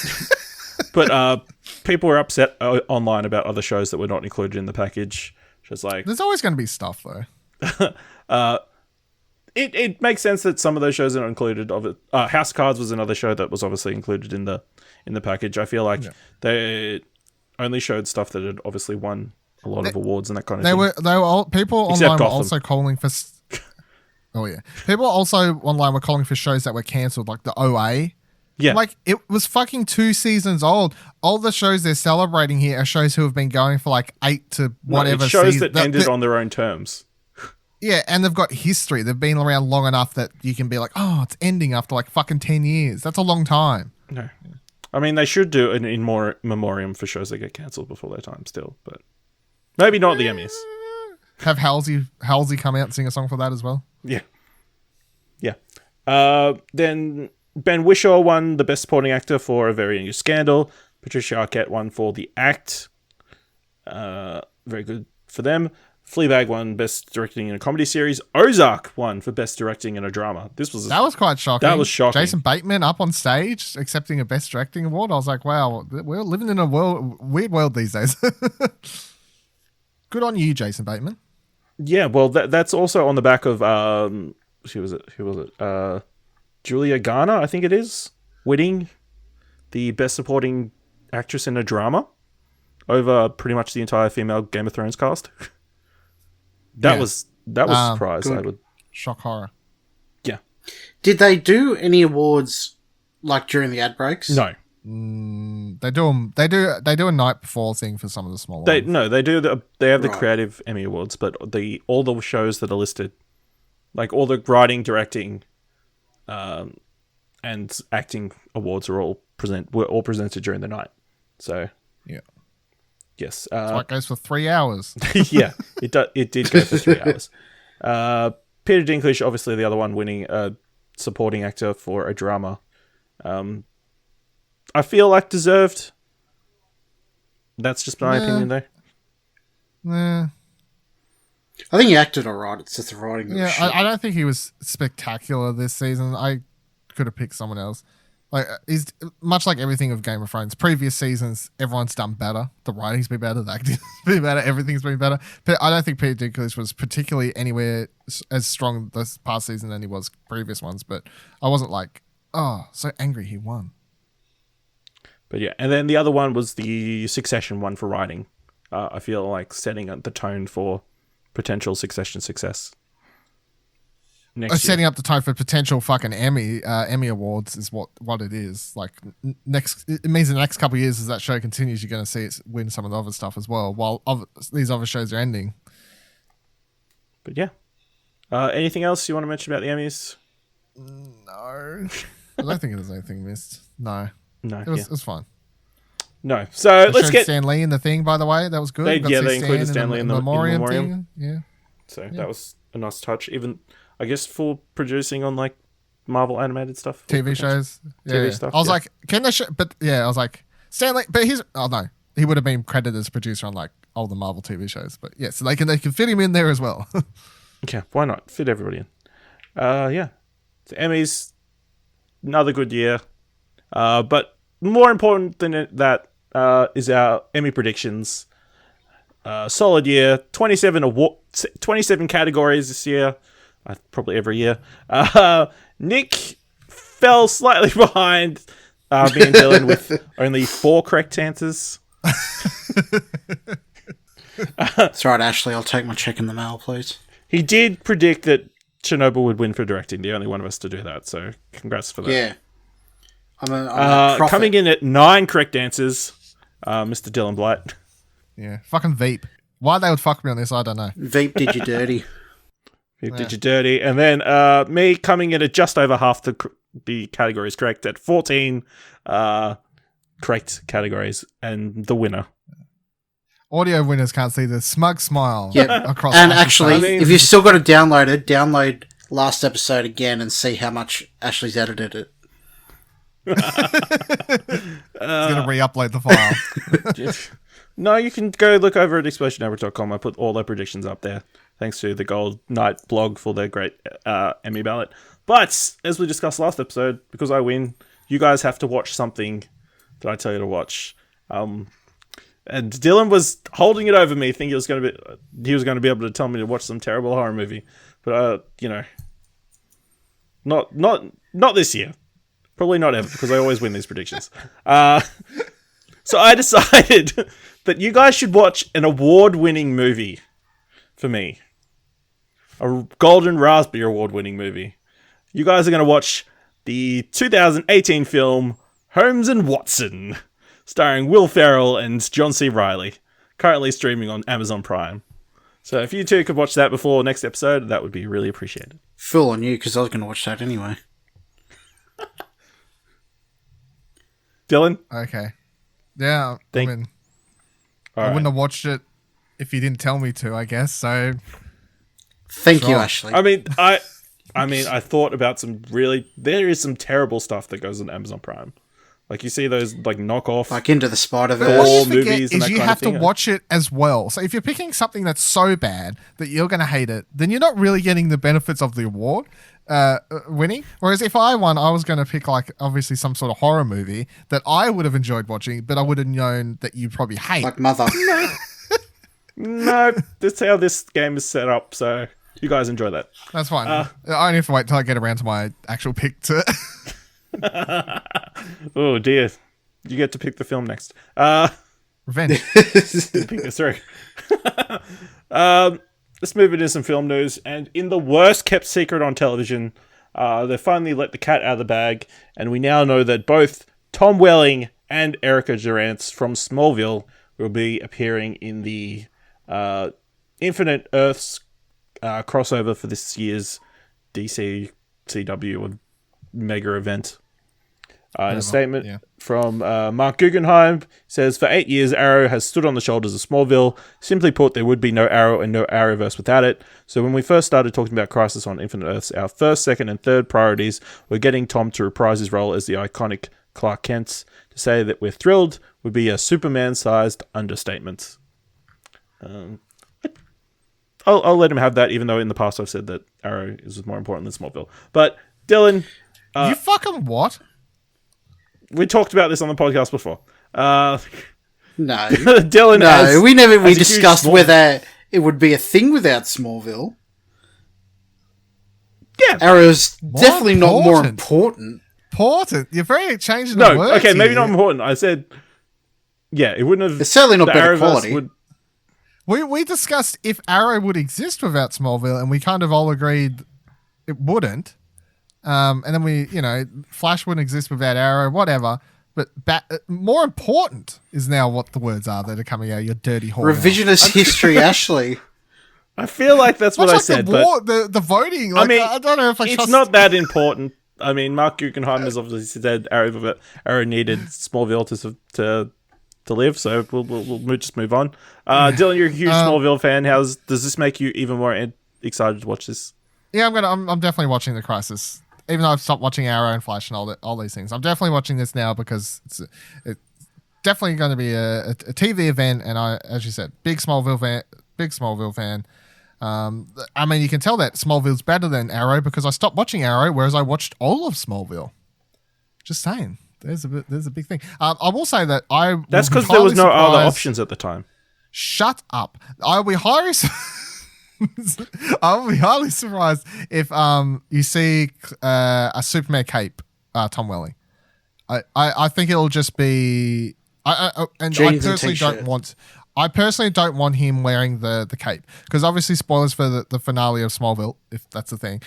But people were upset online about other shows that were not included in the package. Just like... There's always going to be stuff, though. It makes sense that some of those shows are not included. House Cards was another show that was obviously included in the package. I feel like they only showed stuff that had obviously won a lot of awards and that kind of thing. People Except online Gotham. were also calling for... Oh, yeah. People also online were calling for shows that were cancelled, like the OA. Yeah. Like, it was fucking 2 seasons old. All the shows they're celebrating here are shows who have been going for like 8 to whatever it's shows season. that ended on their own terms. Yeah, and they've got history. They've been around long enough that you can be like, oh, it's ending after like fucking 10 years. That's a long time. No. I mean, they should do an in memoriam for shows that get cancelled before their time still, but maybe not the Emmys. Have Halsey come out and sing a song for that as well? Yeah. Yeah. Then Ben Whishaw won the Best Supporting Actor for A Very New Scandal. Patricia Arquette won for The Act. Very good for them. Fleabag won Best Directing in a Comedy Series. Ozark won for Best Directing in a Drama. That was quite shocking. That was shocking. Jason Bateman up on stage accepting a Best Directing award. I was like, wow, we're living in a weird world these days. Good on you, Jason Bateman. Yeah, well, that's also on the back of who was it? Julia Garner, I think it is, winning the Best Supporting Actress in a Drama. over pretty much the entire female Game of Thrones cast. That was a surprise. good. I would. Shock horror. Yeah. Did they do any awards like during the ad breaks? No. They do a night before thing for some of the smaller ones. They do. They have the Right. creative Emmy awards, but all the shows that are listed, like all the writing, directing, and acting awards were all presented during the night. So Yeah. yes, So it goes for 3 hours. yeah, it did go for 3 hours. Peter Dinklage, obviously the other one, winning supporting actor for a drama. I feel like deserved. That's just my opinion, though. Nah. I think he acted alright. It's just the writing. That was Yeah, shit. I don't think he was spectacular this season. I could have picked someone else. Like he's much like everything of Game of Thrones. Previous seasons, everyone's done better. The writing's been better, the acting's been better, everything's been better. But I don't think Peter Dinklage was particularly anywhere as strong this past season than he was previous ones. But I wasn't like, oh, so angry he won. But yeah, and then the other one was the Succession one for writing. I feel like setting up the tone for potential Succession success. Next year. Setting up the tone for potential fucking Emmy awards is what it is. Like next, it means in the next couple of years as that show continues, you're going to see it win some of the other stuff as well. While these other shows are ending. But yeah, anything else you want to mention about the Emmys? No, I don't think there's anything missed. No, No, it was fine. no. So let's showed get. Stan Lee in the thing. By the way, that was good. They- Got to yeah, see they included Stan Stan Lee in the memoriam memoriam. thing. Yeah. So that was a nice touch. Even I guess for producing on like Marvel animated stuff, TV shows, TV stuff, I was yeah. like, can they? But yeah, I was like, Stanley. But he's no, he would have been credited as producer on like all the Marvel TV shows. But yeah, so they can fit him in there as well. yeah, why not fit everybody in? Yeah, the Emmys, another good year. But more important than that is our Emmy predictions. Solid year, 27 categories this year. Probably every year. Nick fell slightly behind me and Dylan with only 4 correct answers. That's right, Ashley. I'll take my check in the mail, please. He did predict that Chernobyl would win for directing, the only one of us to do that, so congrats for that. Yeah. I'm a prophet. Coming in at 9 correct answers, Mr. Dylan Blight. yeah, fucking Veep. Why they would fuck me on this, I don't know. Veep did you dirty. Who did you dirty? And then me coming in at just over half the categories correct at 14 correct categories, and the winner. Audio winners can't see the smug smile Yeah. across. And Ash's actually, face. mean- if you've still got it downloaded, download last episode again and see how much Ashley's edited it. he's gonna re-upload the file. No, you can go look over at explosionnetwork.com. I put all their predictions up there. Thanks to the Gold Knight blog for their great Emmy ballot. But, as we discussed last episode, because I win, you guys have to watch something that I tell you to watch. And Dylan was holding it over me, thinking he was going to be able to tell me to watch some terrible horror movie. But, not this year. Probably not ever, because I always win these predictions. So I decided that you guys should watch an award-winning movie for me. A Golden Raspberry Award-winning movie. You guys are going to watch the 2018 film Holmes and Watson, starring Will Ferrell and John C. Reilly, currently streaming on Amazon Prime. So if you two could watch that before next episode, that would be really appreciated. Fool on you, because I was going to watch that anyway. Dylan? Okay. Yeah, I mean, All I right. wouldn't have watched it if you didn't tell me to, I guess. So Thank you, Sure. Ashley. I thought about there is some terrible stuff that goes on Amazon Prime. Like you see those like knockoff. Like Into the Spider-Verse. All what you forget movies and is that you kind of have to thing. watch it as well. So if you're picking something that's so bad that you're going to hate it, then you're not really getting the benefits of the award winning. Whereas if I won, I was going to pick like obviously some sort of horror movie that I would have enjoyed watching, but I would have known that you'd probably hate. Like Mother. No, that's how this game is set up. So you guys enjoy that. That's fine. I only have to wait till I get around to my actual pick to. Oh dear, you get to pick the film next. Revenge. I think that's right. Let's move into some film news. And in the worst kept secret on television, they finally let the cat out of the bag, and we now know that both Tom Welling and Erica Durance from Smallville will be appearing in the Infinite Earths crossover for this year's DC CW mega event. In a statement from Mark Guggenheim, says, for 8 years, Arrow has stood on the shoulders of Smallville. Simply put, there would be no Arrow and no Arrowverse without it. So when we first started talking about Crisis on Infinite Earths, our first, second, and third priorities were getting Tom to reprise his role as the iconic Clark Kent. To say that we're thrilled would be a Superman-sized understatement. I'll let him have that, even though in the past I've said that Arrow is more important than Smallville. But, Dylan... you fucking what? We talked about this on the podcast before. No. Dylan, we discussed whether it would be a thing without Smallville. Yeah. Arrow's definitely not more important. Important? You're very changing the words. Okay, maybe not important. I said, yeah, it wouldn't have... It's certainly not better quality. We discussed if Arrow would exist without Smallville, and we kind of all agreed it wouldn't. And then Flash wouldn't exist without Arrow, whatever. But more important is now what the words are that are coming out of your dirty horn. Revisionist history, Ashley. I feel like that's what I said. The voting. Like, I don't know if it's not that important. I mean, Mark Guggenheim has obviously said Arrow needed Smallville to live, so we'll just move on. Dylan, you're a huge Smallville fan. Does this make you even more excited to watch this? Yeah, I'm definitely watching The Crisis. Even though I've stopped watching Arrow and Flash and all these things, I'm definitely watching this now because it's definitely going to be a TV event. And as you said, big Smallville fan. I mean, you can tell that Smallville's better than Arrow because I stopped watching Arrow, whereas I watched all of Smallville. Just saying, there's a big thing. I will say that that's because there was no other options at the time. Shut up! I'll be highly surprised if you see a Superman cape, Tom Welling. I think it'll just be. I personally don't want him wearing the cape because obviously spoilers for the finale of Smallville, if that's the thing.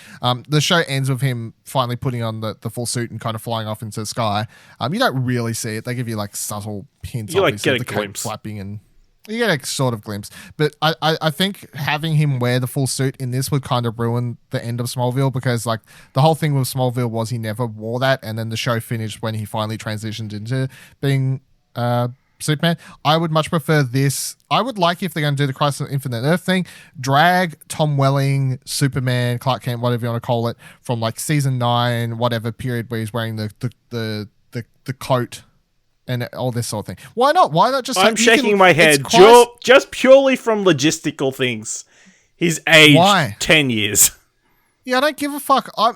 The show ends with him finally putting on the full suit and kind of flying off into the sky. You don't really see it. They give you like subtle hints. You get a the glimpse. cape flapping and. You get a sort of glimpse, but I think having him wear the full suit in this would kind of ruin the end of Smallville because like the whole thing with Smallville was he never wore that, and then the show finished when he finally transitioned into being Superman. I would much prefer this. I would like if they're going to do the Crisis on Infinite Earth thing, drag Tom Welling, Superman, Clark Kent, whatever you want to call it, from like season 9, whatever period where he's wearing the coat. And all this sort of thing. Why not? Why not just? I'm shaking my head just purely from logistical things. He's aged 10 years. Yeah, I don't give a fuck. I'm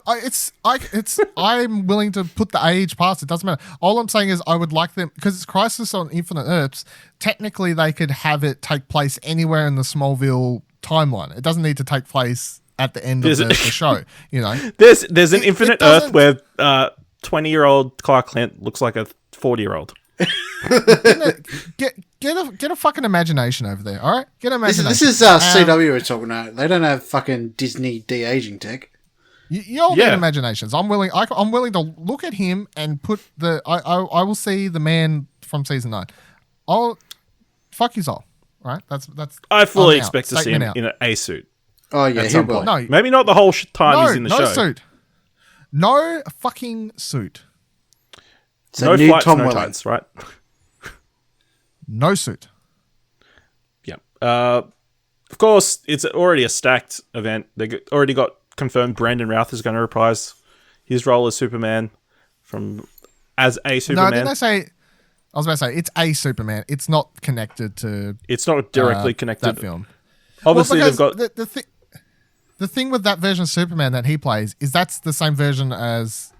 willing to put the age past. It doesn't matter. All I'm saying is I would like them because it's Crisis on Infinite Earths. Technically, they could have it take place anywhere in the Smallville timeline. It doesn't need to take place at the end of the show. You know, there's an Infinite Earth where 20-year-old Clark Kent looks like a 40-year-old. Get a fucking imagination over there, all right? Get imagination. This is CW we're talking about. They don't have fucking Disney de-aging tech. You all need imaginations. I'm willing to look at him and put the. I will see the man from season 9. I'll fuck you all. Right? That's. I fully expect to see him in a suit. Oh yeah, he will. No, maybe not the whole time he's in the show. No suit. No fucking suit. So no flights, no tights, right? No suit. Yeah. Of course, it's already a stacked event. They already got confirmed Brandon Routh is going to reprise his role as Superman as a Superman. No, didn't I say... I was about to say, it's a Superman. It's not connected to... It's not directly connected. That film. Obviously, they've got... The thing with that version of Superman that he plays is that's the same version as...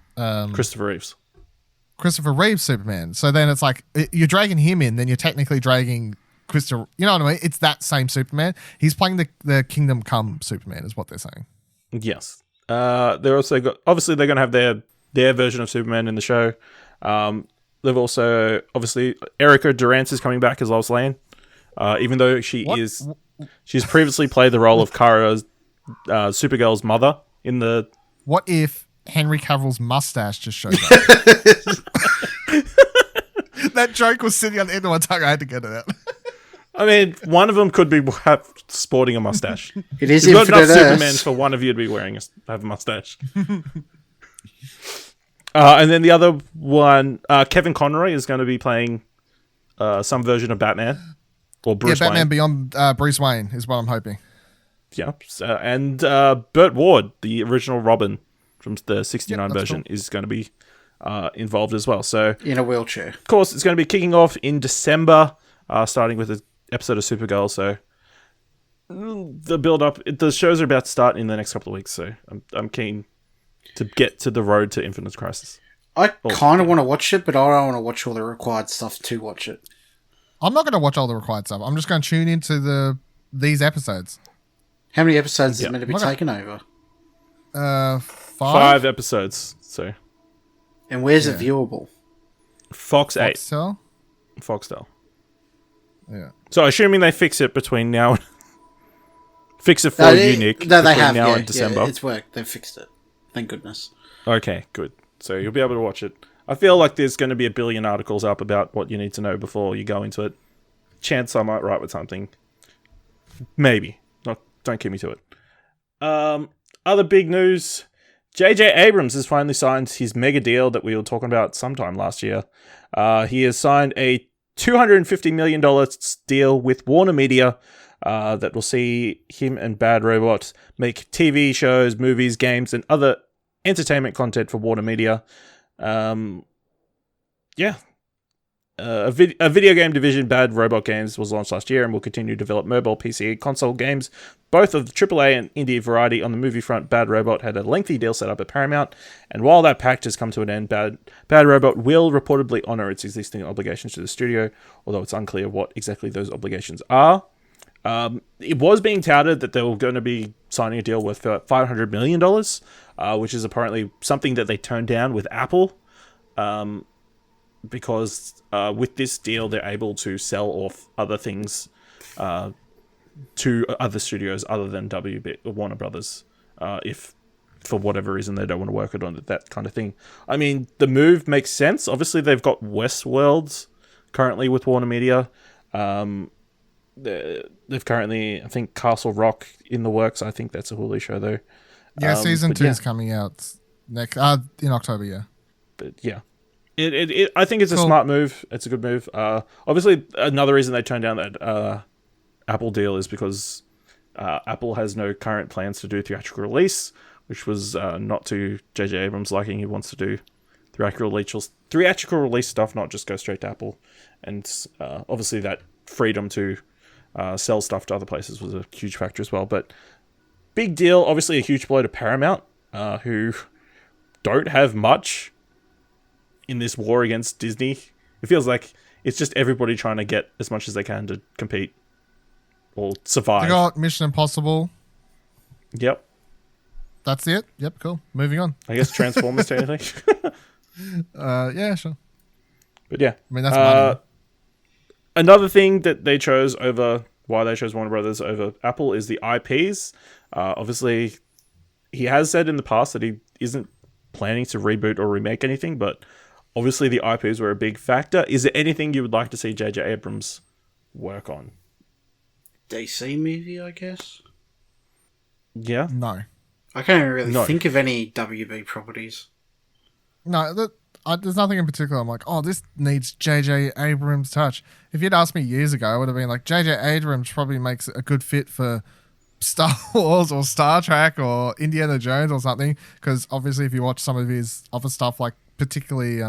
Christopher Reeve's Superman. So then it's like you're dragging him in, then you're technically dragging Christopher. You know what I mean? It's that same Superman. He's playing the Kingdom Come Superman, is what they're saying. Yes. They're also got. Obviously, they're going to have their version of Superman in the show. The they've also, obviously, Erica Durance is coming back as Lois Lane, even though she's previously played the role of Kara, Supergirl's mother in the... What if Henry Cavill's mustache just showed up? That joke was sitting on the end of my tongue. I had to get it out. I mean, one of them could be sporting a mustache. It is You've got enough Infinite Earth. Supermen for one of you to be have a mustache. And then the other one, Kevin Conroy is going to be playing some version of Batman. Or Bruce Batman Wayne. Beyond Bruce Wayne is what I'm hoping. Yeah. And Burt Ward, the original Robin from the 69 version, cool. is going to be involved as well. So, In a wheelchair. of course, it's going to be kicking off in December, starting with an episode of Supergirl. So, the build-up, the shows are about to start in the next couple of weeks. So, I'm keen to get to the road to Infinite Crisis. I kind of want to watch it, but I don't want to watch all the required stuff to watch it. I'm not going to watch all the required stuff. I'm just going to tune into these episodes. How many episodes is it meant to be taken over? 5 episodes. So, And where's it viewable? Fox 8. Foxtel? Foxtel. Yeah. So, assuming they fix it between now and... fix it for you, Nick. No, they between have. now Yeah, and December. yeah, it's worked. They've fixed it. Thank goodness. Okay, good. So you'll be able to watch it. I feel like there's going to be a billion articles up about what you need to know before you go into it. Chance I might write with something. Maybe. Don't keep me to it. Other big news. J.J. Abrams has finally signed his mega deal that we were talking about sometime last year. He has signed a $250 million deal with Warner Media that will see him and Bad Robot make TV shows, movies, games, and other entertainment content for Warner Media. A video game division, Bad Robot Games, was launched last year and will continue to develop mobile, PC, and console games, both of the AAA and indie variety. On the movie front, Bad Robot had a lengthy deal set up at Paramount, and while that pact has come to an end, Bad Robot will reportedly honor its existing obligations to the studio, although it's unclear what exactly those obligations are. It was being touted that they were going to be signing a deal worth $500 million, which is apparently something that they turned down with Apple, because with this deal, they're able to sell off other things to other studios other than Warner Brothers, if for whatever reason they don't want to work it on that kind of thing. I mean, the move makes sense. Obviously, they've got Westworld currently with Warner Media. They've currently, I think, Castle Rock in the works. I think that's a Hulu show, though. Yeah, season 2 is coming out next in October, yeah. But yeah. I think it's a smart move. It's a good move. Obviously, another reason they turned down that Apple deal is because Apple has no current plans to do theatrical release, which was not to J.J. Abrams' liking. He wants to do theatrical release stuff, not just go straight to Apple. And obviously that freedom to sell stuff to other places was a huge factor as well. But big deal, obviously a huge blow to Paramount, who don't have much in this war against Disney. It feels like it's just everybody trying to get as much as they can to compete or survive. They got Mission Impossible. Yep. That's it. Yep, cool. Moving on. I guess Transformers technically. Yeah, sure. But yeah. I mean, that's money. Another thing that they chose why they chose Warner Brothers over Apple is the IPs. Obviously, he has said in the past that he isn't planning to reboot or remake anything, but obviously the IPs were a big factor. Is there anything you would like to see J.J. Abrams work on? DC movie, I guess? Yeah? No. I can't even really think of any WB properties. No, there's nothing in particular. I'm like, oh, this needs J.J. Abrams' touch. If you'd asked me years ago, I would have been like, J.J. Abrams probably makes a good fit for Star Wars or Star Trek or Indiana Jones or something. Because obviously, if you watch some of his other stuff, like particularly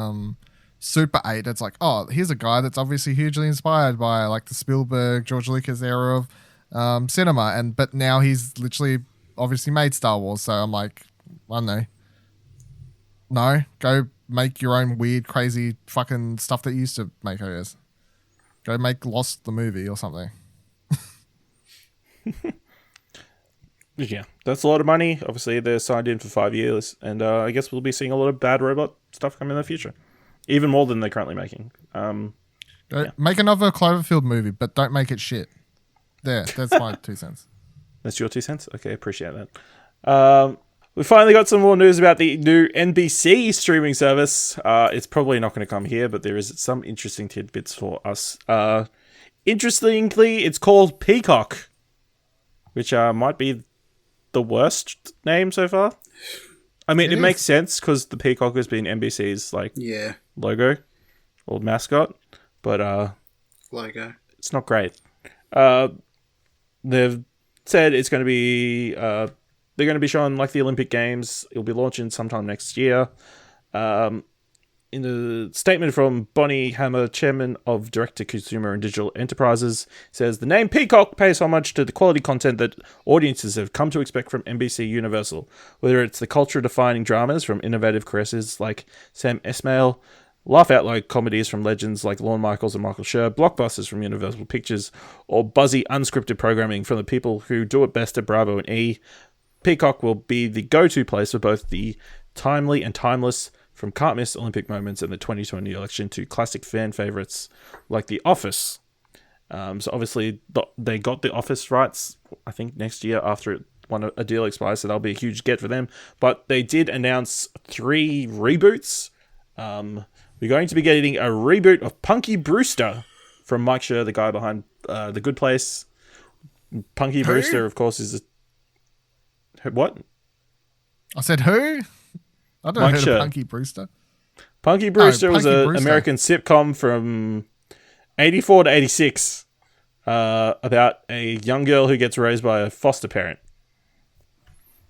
Super 8, it's like, oh, here's a guy that's obviously hugely inspired by like the Spielberg, George Lucas era of cinema, but now he's literally obviously made Star Wars. So I'm like, I don't know. No, go make your own weird, crazy fucking stuff that you used to make, I guess. Go make Lost the movie or something. Yeah, that's a lot of money. Obviously, they're signed in for 5 years, and I guess we'll be seeing a lot of Bad Robot stuff coming in the future. even more than they're currently making. Make another Cloverfield movie, but don't make it shit. That's my 2 cents. That's your 2 cents? Okay, appreciate that. We finally got some more news about the new NBC streaming service. It's probably not going to come here, but there is some interesting tidbits for us. Interestingly, it's called Peacock, which might be the worst name so far. I mean, it makes sense because the peacock has been NBC's logo or mascot, but logo. It's not great. They've said it's going to be they're going to be showing like the Olympic Games. It'll be launching sometime next year. In a statement from Bonnie Hammer, chairman of Direct-to-Consumer and Digital Enterprises, says the name Peacock pays homage to the quality content that audiences have come to expect from NBC Universal, whether it's the culture-defining dramas from innovative creators like Sam Esmail, laugh-out-loud comedies from legends like Lorne Michaels and Michael Schur, blockbusters from Universal Pictures, or buzzy, unscripted programming from the people who do it best at Bravo and E. Peacock will be the go-to place for both the timely and timeless, from can't-miss Olympic moments in the 2020 election to classic fan favourites like The Office. So obviously they got The Office rights, I think, next year after a deal expires, so that'll be a huge get for them. But they did announce 3 reboots. We're going to be getting a reboot of Punky Brewster from Mike Schur, the guy behind The Good Place. Punky Brewster, of course, is what? I said who? I don't know who Punky Brewster. Punky Brewster was an American sitcom from 84 to 86 about a young girl who gets raised by a foster parent.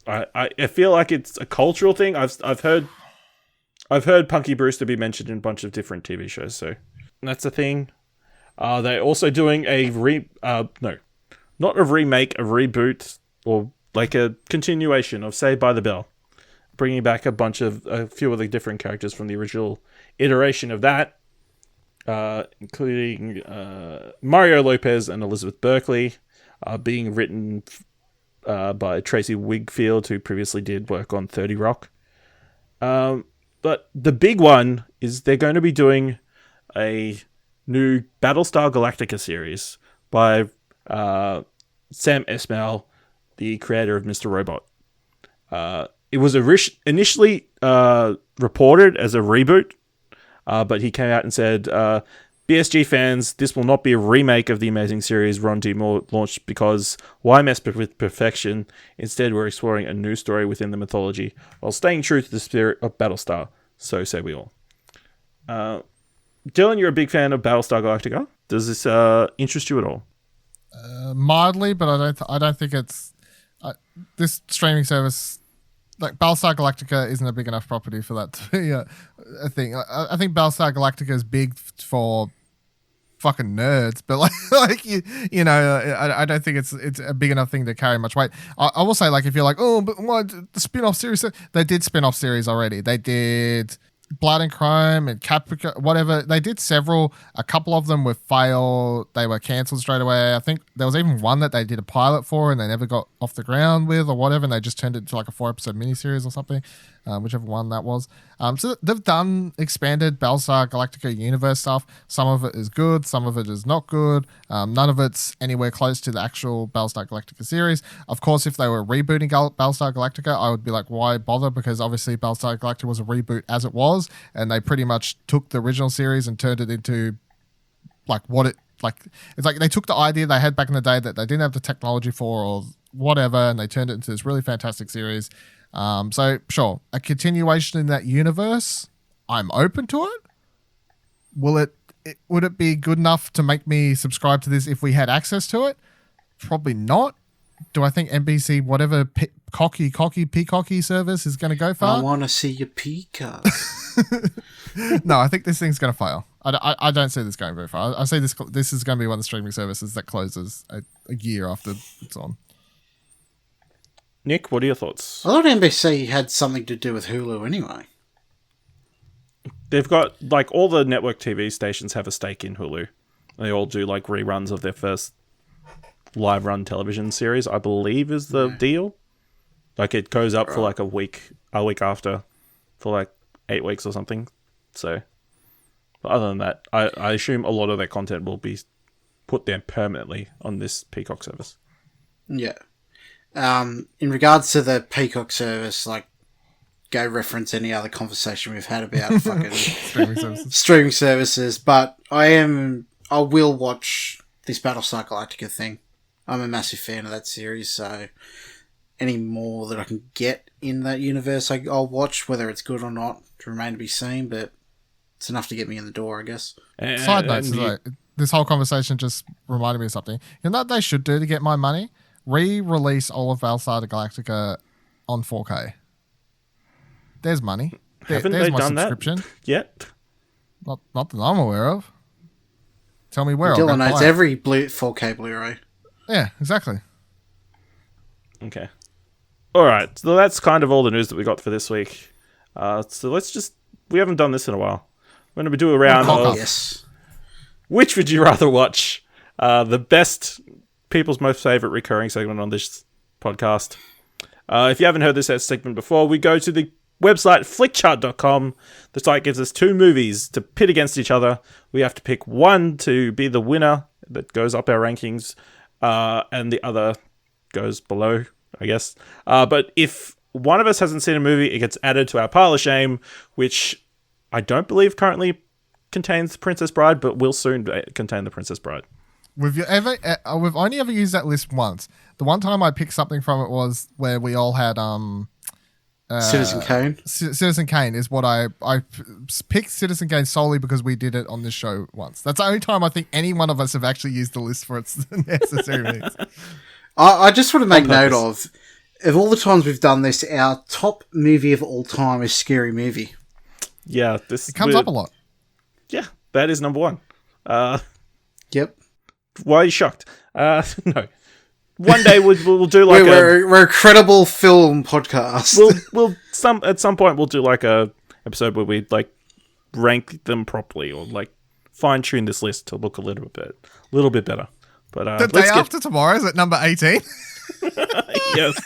I feel like it's a cultural thing. I've heard Punky Brewster be mentioned in a bunch of different TV shows, so that's a thing. They're also doing a not a remake, a reboot, or like a continuation of Saved by the Bell, bringing back a few of the different characters from the original iteration of that, including Mario Lopez and Elizabeth Berkley, being written by Tracy Wigfield, who previously did work on 30 Rock. But the big one is they're going to be doing a new Battlestar Galactica series by Sam Esmail, the creator of Mr. Robot. It was initially reported as a reboot, but he came out and said, BSG fans, this will not be a remake of the amazing series Ron D. Moore launched because why mess with perfection? Instead, we're exploring a new story within the mythology while staying true to the spirit of Battlestar. So say we all. Dylan, you're a big fan of Battlestar Galactica. Does this interest you at all? Mildly, but I don't think it's this streaming service. Like Battlestar Galactica isn't a big enough property for that to be a thing. I think Battlestar Galactica is big for fucking nerds, but I don't think it's a big enough thing to carry much weight. I will say, like, if you're like, oh, but what the spin-off series? They did spin-off series already. They did Blood and Crime and Caprica, whatever. They did several. A couple of them were failed. They were cancelled straight away. I think there was even one that they did a pilot for and they never got off the ground with or whatever, and they just turned it into like a 4-episode miniseries or something, whichever one that was. So they've done expanded Battlestar Galactica universe stuff. Some of it is good, some of it is not good. None of it's anywhere close to the actual Battlestar Galactica series. Of course, if they were rebooting Battlestar Galactica, I would be like, why bother? Because obviously Battlestar Galactica was a reboot as it was, and they pretty much took the original series and turned it into like what it like. It's like they took the idea they had back in the day that they didn't have the technology for or whatever, and they turned it into this really fantastic series. So sure, a continuation in that universe, I'm open to it. Would it be good enough to make me subscribe to this if we had access to it? Probably not. Do I think NBC, whatever peacocky service is going to go far? I want to see your peacock. No, I think this thing's going to fail. I don't see this going very far. I see this is going to be one of the streaming services that closes a year after it's on. Nick, what are your thoughts? I thought NBC had something to do with Hulu anyway. They've got, like, all the network TV stations have a stake in Hulu. They all do, like, reruns of their first live run television series, I believe is the deal. Like, it goes up for, like, a week after, for, like, 8 weeks or something. So, But other than that, I assume a lot of their content will be put there permanently on this Peacock service. Yeah. In regards to the Peacock service, like, go reference any other conversation we've had about fucking streaming services. But I will watch this Battlestar Galactica thing. I'm a massive fan of that series, so any more that I can get in that universe, I'll watch, whether it's good or not, to remain to be seen, but it's enough to get me in the door, I guess. Side note, this whole conversation just reminded me of something. You know what they should do to get my money? Re-release all of Battlestar Galactica on 4K. There's money. Haven't there's they my done subscription. that yet? Not that I'm aware of. Tell me where. Dylan owns every 4K Blu-ray. Yeah, exactly. Okay. All right. So that's kind of all the news that we got for this week. So we haven't done this in a while. We're going to do a round of yes. Which would you rather watch? The best, people's most favorite recurring segment on this podcast. If you haven't heard this segment before, we go to the website flickchart.com. The site gives us 2 movies to pit against each other. We have to pick one to be the winner that goes up our rankings, and the other goes below, I guess. But if one of us hasn't seen a movie, it gets added to our pile of shame, which I don't believe currently contains Princess Bride, but will soon contain The Princess Bride. We've only ever used that list once. The one time I picked something from it was where we all had Citizen Kane. Citizen Kane is what I picked Citizen Kane solely because we did it on this show once. That's the only time I think any one of us have actually used the list for its necessary means. I just want to make note of all the times we've done this, our top movie of all time is Scary Movie. Yeah, it comes up a lot. Yeah, that is number 1. Yep. Why are you shocked? No. One day we'll do like we're a credible film podcast. At some point we'll do like a episode where we like rank them properly or like fine tune this list to look a little bit better. But the day after tomorrow is at number 18. Yes.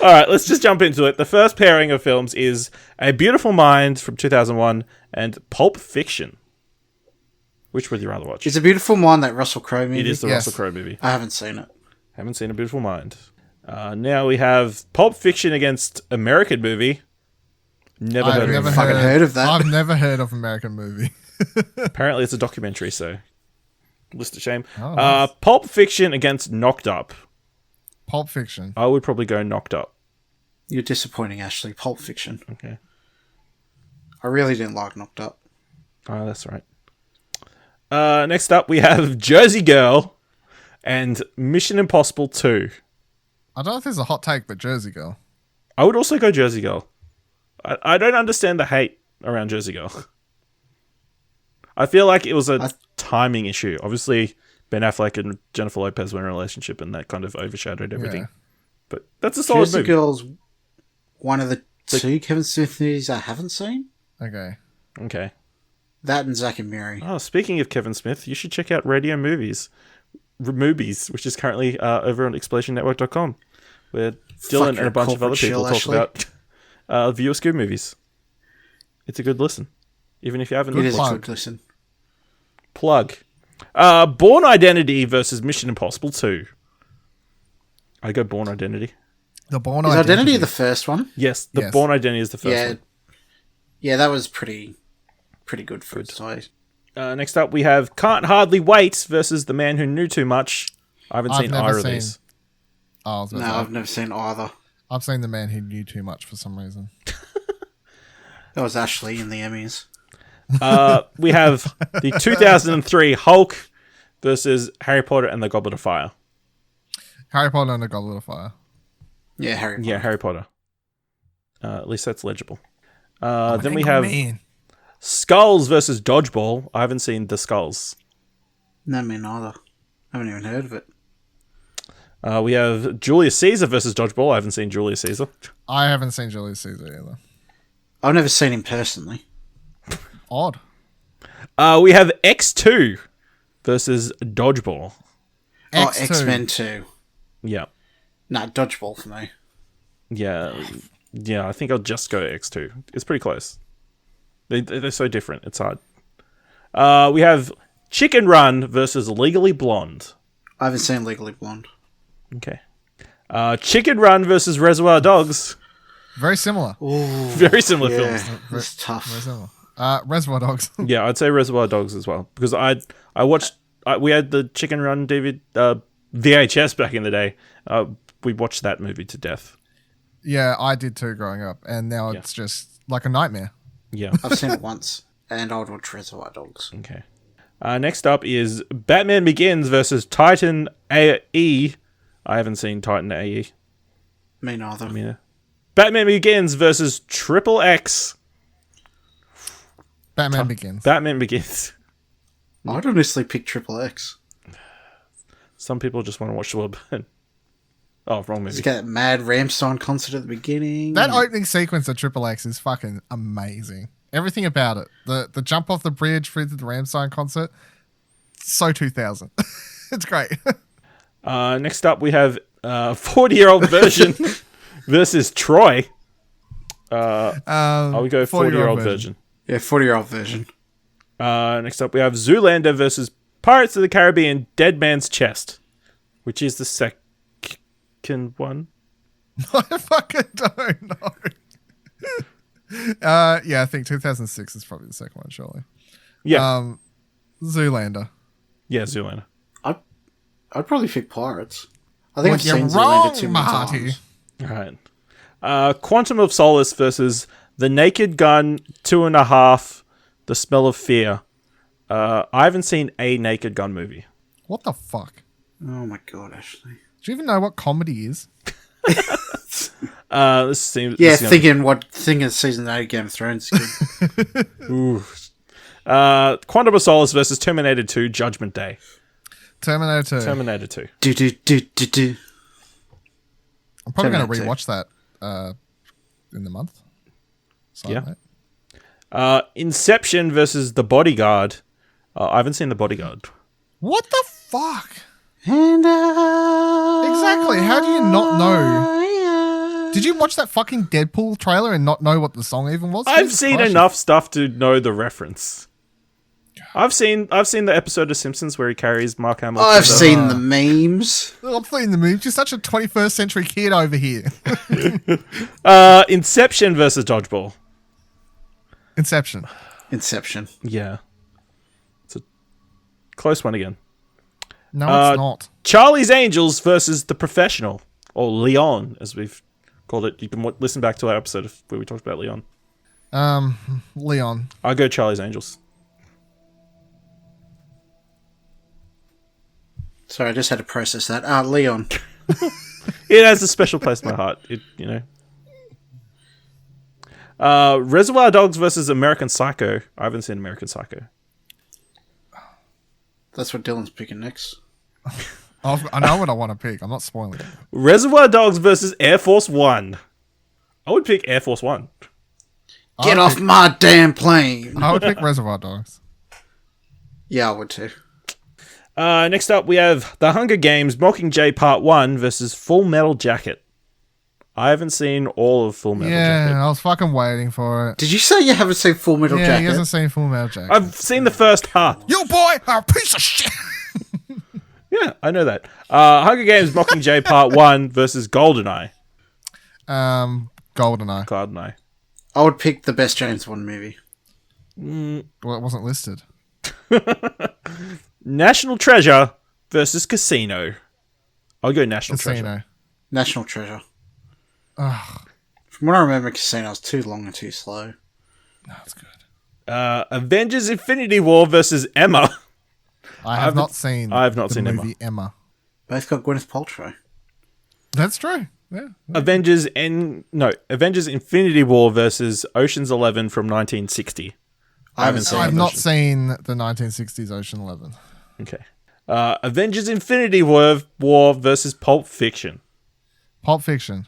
All right, let's just jump into it. The first pairing of films is A Beautiful Mind from 2001 and Pulp Fiction. Which would you rather watch? It's A Beautiful Mind, that Russell Crowe movie. It is the Russell Crowe movie. I haven't seen it. Haven't seen A Beautiful Mind. Now we have Pulp Fiction against American Movie. Never heard of that. I've never heard of American Movie. Apparently it's a documentary, so list of shame. Oh, nice. Pulp Fiction against Knocked Up. Pulp Fiction. I would probably go Knocked Up. You're disappointing, Ashley. Pulp Fiction. Okay. I really didn't like Knocked Up. Oh, that's right. Next up, we have Jersey Girl and Mission Impossible 2. I don't know if there's a hot take, but Jersey Girl. I would also go Jersey Girl. I don't understand the hate around Jersey Girl. I feel like it was a timing issue. Obviously, Ben Affleck and Jennifer Lopez were in a relationship and that kind of overshadowed everything. Yeah. But that's a solid Jersey movie. Girl's one of the 2 Kevin Smith movies I haven't seen. Okay. That and Zack and Miri. Oh, speaking of Kevin Smith, you should check out Radio Movies, which is currently over on explosionnetwork.com, where Dylan and a bunch of other people talk about View Askew movies. It's a good listen, even if you haven't. It is a good listen. Plug. Bourne Identity versus Mission Impossible 2. I go Bourne Identity. The Bourne Is Identity the first one? Yes, Bourne Identity is the first one. Yeah, that was pretty good for its size. Next up, we have Can't Hardly Wait versus The Man Who Knew Too Much. I haven't seen either of these. I've never seen either. I've seen The Man Who Knew Too Much for some reason. That was Ashley in the Emmys. We have the 2003 Hulk versus Harry Potter and the Goblet of Fire. Harry Potter and the Goblet of Fire. Yeah, Harry Potter. Yeah, Harry Potter. At least that's legible. Then we have Skulls versus Dodgeball. I haven't seen The Skulls. No, me neither. I haven't even heard of it. We have Julius Caesar versus Dodgeball. I haven't seen Julius Caesar. I haven't seen Julius Caesar either. I've never seen him personally. Odd. We have X2 versus Dodgeball. X2. X-Men 2. Yeah. Nah, Dodgeball for me. Yeah, I think I'll just go X2. It's pretty close. They're so different. It's hard. We have Chicken Run versus Legally Blonde. I haven't seen Legally Blonde. Okay. Chicken Run versus Reservoir Dogs. Very similar. Very similar films. It's tough. Very similar. Reservoir Dogs. Yeah, I'd say Reservoir Dogs as well because I watched. We had the Chicken Run VHS back in the day. We watched that movie to death. Yeah, I did too growing up, and now it's just like a nightmare. Yeah. I've seen it once, and I would watch Reservoir Dogs. Okay. Next up is Batman Begins versus Titan AE. I haven't seen Titan AE. Me neither. Batman Begins versus Triple X. Batman Begins. Batman Begins. I'd honestly pick Triple X. Some people just want to watch the world burn. Oh, wrong movie. Just get that mad Rammstein concert at the beginning. That opening sequence of Triple X is fucking amazing. Everything about it. The jump off the bridge through to the Rammstein concert. So 2000. It's great. Next up, we have 40-year-old version versus Troy. I would go 40-year-old version. Yeah, 40-year-old version. Next up, we have Zoolander versus Pirates of the Caribbean Dead Man's Chest, which is the second one. I fucking don't know. Yeah, I think 2006 is probably the second one, surely. Yeah. Zoolander. Yeah, Zoolander. I'd probably pick Pirates. I think I've You're seen wrong, Zoolander too many Marty. times. All right. Quantum of Solace versus The Naked Gun, 2.5, The Smell of Fear. I haven't seen a Naked Gun movie. What the fuck? Oh my god, Ashley. Do you even know what comedy is? This seems thinking of season 8 of Game of Thrones. Ooh. Quantum of Solace versus Terminator 2 Judgment Day. Terminator 2. Terminator 2. Do. I'm probably going to Terminator 2. rewatch that in the month. So, Yeah. mate. Inception versus The Bodyguard. I haven't seen The Bodyguard. What the fuck? And Exactly. How do you not know? Did you watch that fucking Deadpool trailer and not know what the song even was? I've Jesus seen Christ. enough stuff to know the reference. I've seen the episode of Simpsons where he carries Mark Hamill. I've seen the memes. I'm playing the movie. You're such a 21st century kid over here. Inception versus Dodgeball. Inception. Yeah. It's a close one again. No, it's not. Charlie's Angels versus The Professional, or Leon, as we've called it. You can listen back to our episode where we talked about Leon. Leon. I'll go Charlie's Angels. Sorry, I just had to process that. Leon. It has a special place in my heart. Reservoir Dogs versus American Psycho. I haven't seen American Psycho. That's what Dylan's picking next. I know what I want to pick. I'm not spoiling it. Reservoir Dogs versus Air Force One. I would pick Air Force One. Get off my damn plane. I would pick Reservoir Dogs. Yeah, I would too. Next up, we have The Hunger Games Mockingjay Part 1 versus Full Metal Jacket. I haven't seen all of Full Metal Jacket. Yeah, I was fucking waiting for it. Did you say you haven't seen Full Metal Yeah, Jacket? he hasn't seen Full Metal Jacket. I've seen the first half. You boy are a piece of shit. Yeah, I know that. Hunger Games Mockingjay Part 1 versus GoldenEye. GoldenEye. GoldenEye. I would pick the best James Bond movie. Well, it wasn't listed. National Treasure versus Casino. I'll go National Casino. Treasure. National Treasure. Ugh, From what I remember, Casino was too long and too slow. that's good. Avengers Infinity War versus Emma. I have not seen the movie Emma. Both got Gwyneth Paltrow. That's true. Yeah. Avengers Infinity War versus Ocean's 11 from 1960. I haven't seen I've it. not seen the 1960s Ocean 11. Okay. Avengers Infinity War versus Pulp Fiction. Pulp Fiction.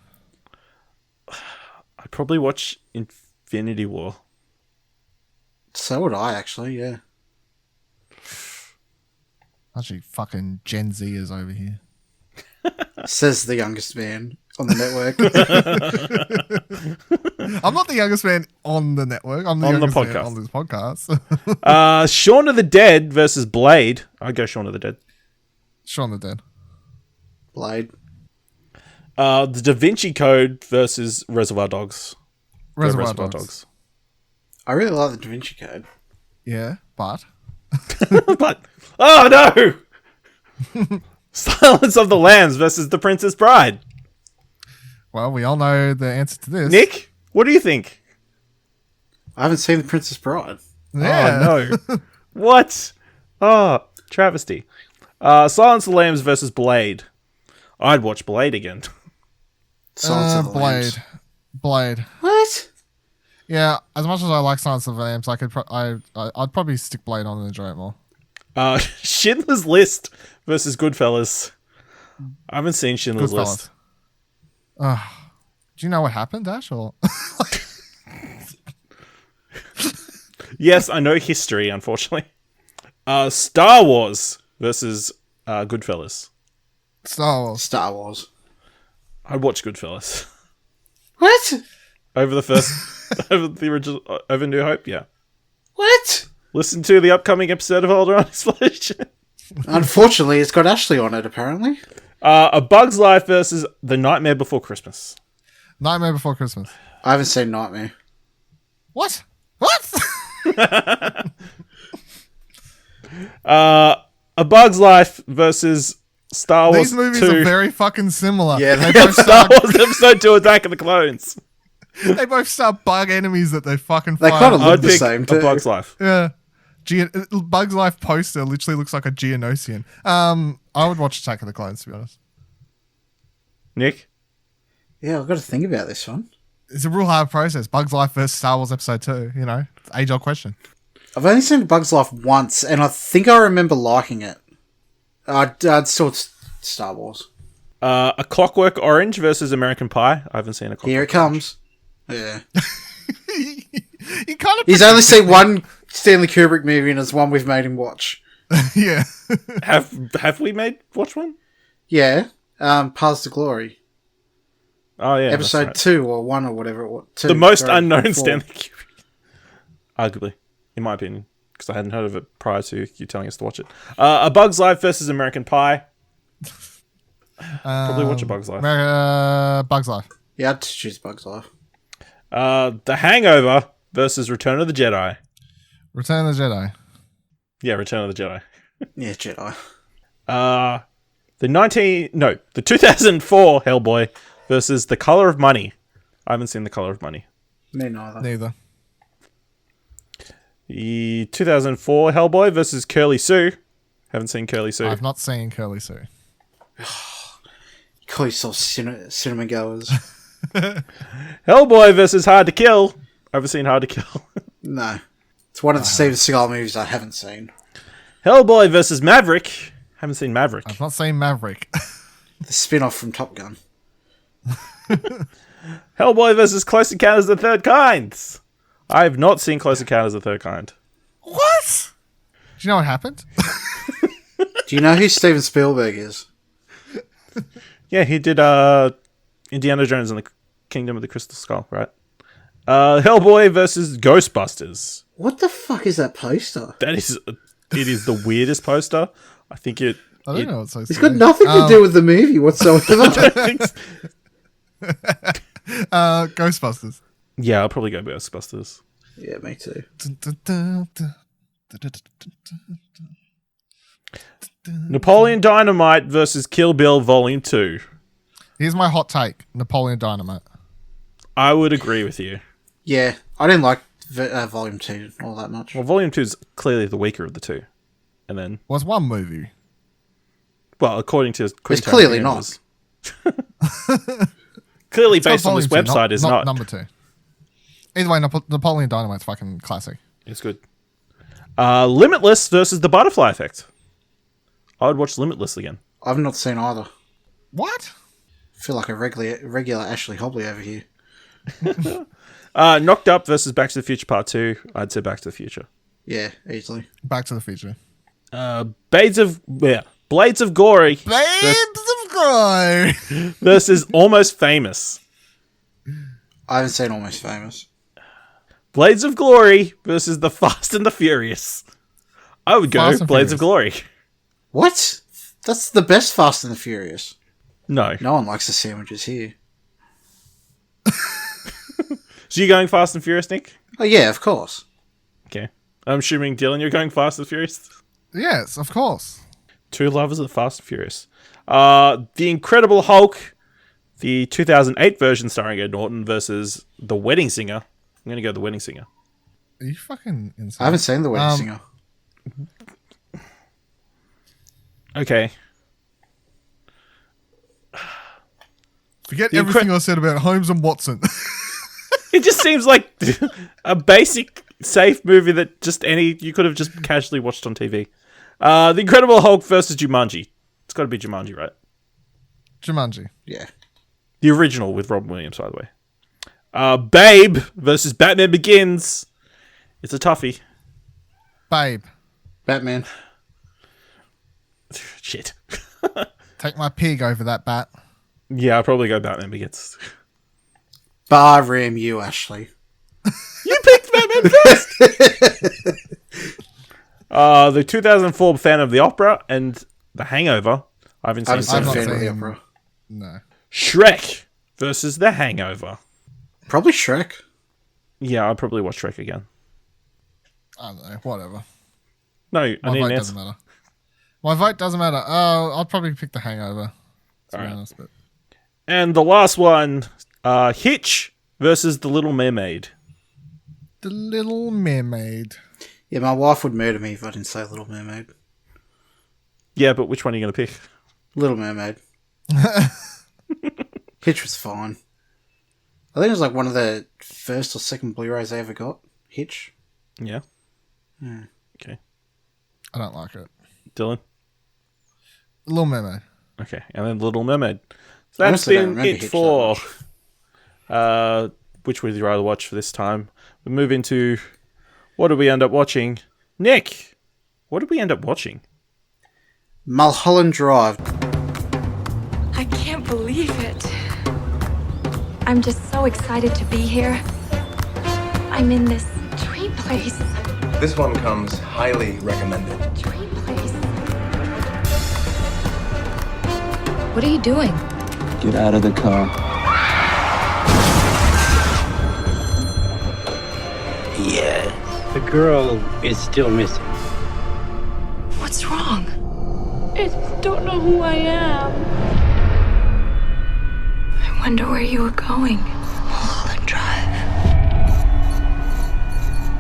I'd probably watch Infinity War. So would I, actually, yeah. Actually, fucking Gen Z is over here. Says the youngest man on the network. I'm not the youngest man on the network. I'm the On the youngest man podcast. on this podcast. Shaun of the Dead versus Blade. I'd go Shaun of the Dead. Shaun the Dead. Blade. The Da Vinci Code versus Reservoir Dogs. Go Reservoir Dogs. I really like the Da Vinci Code. Yeah, but But, oh no! Silence of the Lambs versus The Princess Bride. well, we all know the answer to this. Nick, what do you think? I haven't seen The Princess Bride. Yeah. Oh no. What? Oh, travesty. Silence of the Lambs versus Blade. I'd watch Blade again. Silence of the Blade. Lambs. Blade. What? Yeah, as much as I like Silence of the Lambs, I'd probably stick Blade on and enjoy it more. Schindler's List versus Goodfellas. I haven't seen Schindler's List. Do you know what happened, Ash? Or Yes, I know history, unfortunately. Star Wars versus Goodfellas. Star Wars. Star Wars. I'd watch Goodfellas. What? Over the first... over the original... Over New Hope, yeah. What? Listen to the upcoming episode of Alderaan Explosion. Unfortunately, it's got Ashley on it, apparently. A Bug's Life versus The Nightmare Before Christmas. Nightmare Before Christmas. I haven't seen Nightmare. What? What? A Bug's Life versus Star Wars These movies 2. are very fucking similar. Yeah, they both Star star, Wars Episode 2 Attack of the Clones. they both star bug enemies that they fucking They fight. kind of look I'd the pick same, A too. Bug's Life. Yeah. Bug's Life poster literally looks like a Geonosian. I would watch Attack of the Clones, to be honest. Nick? Yeah, I've got to think about this one. It's a real hard process. Bug's Life versus Star Wars Episode 2, you know? It's an age-old question. I've only seen Bug's Life once, and I think I remember liking it. I'd still Star Wars. A Clockwork Orange versus American Pie. I haven't seen a Clockwork Here it comes. Yeah. You kind of... He's only seen one Stanley Kubrick movie, and it's one we've made him watch. yeah. Have we watch one? Yeah. Paths to Glory. Oh, yeah. that's Episode right. 2 or 1 or whatever it was. The most unknown Stanley Kubrick. Arguably, in my opinion. Because I hadn't heard of it prior to you telling us to watch it. A Bug's Life versus American Pie. Probably watch A Bug's Life. Bug's Life. Yeah, I'd choose Bug's Life. The Hangover versus Return of the Jedi. Return of the Jedi. Yeah, Return of the Jedi. Yeah, Jedi. The 2004 Hellboy versus The Color of Money. I haven't seen The Color of Money. Me neither. Neither. The 2004 Hellboy versus Curly Sue. Haven't seen Curly Sue. I've not seen Curly Sue. Call yourself cinema goers. Hellboy versus Hard to Kill. I haven't seen Hard to Kill. No. It's one of the Steven Seagal movies I haven't seen. Hellboy versus Maverick. Haven't seen Maverick. I've not seen Maverick. The spin-off from Top Gun. Hellboy versus Close Encounters of the Third Kind. I have not seen Close Encounters of the Third Kind. What? Do you know what happened? Do you know who Steven Spielberg is? Yeah, he did Indiana Jones and the Kingdom of the Crystal Skull, right? Hellboy versus Ghostbusters. What the fuck is that poster? It is the weirdest poster. I think I don't know what's so It's got nothing to do with the movie whatsoever. Ghostbusters. Yeah, I'll probably go Ghostbusters. Yeah, me too. Napoleon Dynamite versus Kill Bill Volume 2. Here's my hot take. Napoleon Dynamite. I would agree with you. Yeah, I didn't like Volume 2 all that much. Well, Volume 2 is clearly the weaker of the two. And then, Was one movie. well, according to Quentin It's clearly Tarantino, not. was- clearly, It's not based on this volume two, website, is not. number 2. Either way, Napoleon Dynamite's fucking classic. It's good. Limitless versus The Butterfly Effect. I would watch Limitless again. I've not seen either. What? I feel like a regular Ashley Hobley over here. Knocked Up versus Back to the Future Part 2. I'd say Back to the Future. Yeah, easily. Back to the Future. Blades of Glory Babes of Glory! versus Almost Famous. I haven't seen Almost Famous. Blades of Glory versus The Fast and the Furious. I would go Fast and Blades of Furious. Glory. What? That's the best Fast and the Furious. No. No one likes the sandwiches here. So you going Fast and Furious, Nick? Oh, yeah, of course. Okay. I'm assuming, Dylan, you're going Fast and Furious? Yes, of course. Two lovers of the Fast and Furious. The Incredible Hulk, the 2008 version starring Ed Norton versus The Wedding Singer. I'm going to go The Wedding Singer. Are you fucking insane? I haven't seen The Wedding Singer. Okay. Forget everything I said about Holmes and Watson. It just seems like a basic, safe movie that you could have just casually watched on TV. The Incredible Hulk versus Jumanji. It's got to be Jumanji, right? Jumanji. Yeah. The original with Robin Williams, by the way. Babe versus Batman Begins. It's a toughie. Babe. Batman. Shit. Take my pig over that bat. Yeah, I'll probably go Batman Begins. Bar you, Ashley. You picked Batman first! The 2004 Phantom of the Opera and The Hangover. I haven't seen I've not Phantom. seen seen- the opera. No. Shrek versus The Hangover. Probably Shrek. Yeah, I'll probably watch Shrek again. I don't know. Whatever. No, I My need vote an doesn't answer. matter. My vote doesn't matter. I'll probably pick The Hangover. To be Alright. honest, but And the last one, Hitch versus The Little Mermaid. The Little Mermaid. Yeah, my wife would murder me if I didn't say Little Mermaid. Yeah, but which one are you going to pick? Little Mermaid. Hitch was fine. I think it was like one of the first or second Blu-rays I ever got. Hitch. Yeah. Okay. I don't like it. Dylan? Little Mermaid. Okay. And then Little Mermaid. So that's Honestly, I don't been remember it Hitch for that which would you rather watch for this time. We move into what did we end up watching? Nick, what did we end up watching? Mulholland Drive. I can't believe it. I'm just so excited to be here. I'm in this dream place. This one comes highly recommended. Dream place. What are you doing? Get out of the car. Yeah, the girl is still missing. What's wrong? I just don't know who I am. I wonder where you were going. Mulholland Drive.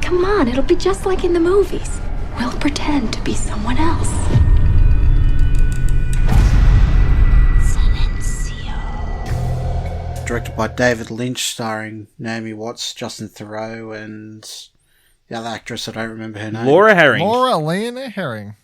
Come on, it'll be just like in the movies. We'll pretend to be someone else. Directed by David Lynch, starring Naomi Watts, Justin Theroux, and the other actress, I don't remember her name. Laura Herring. Laura Lena Herring.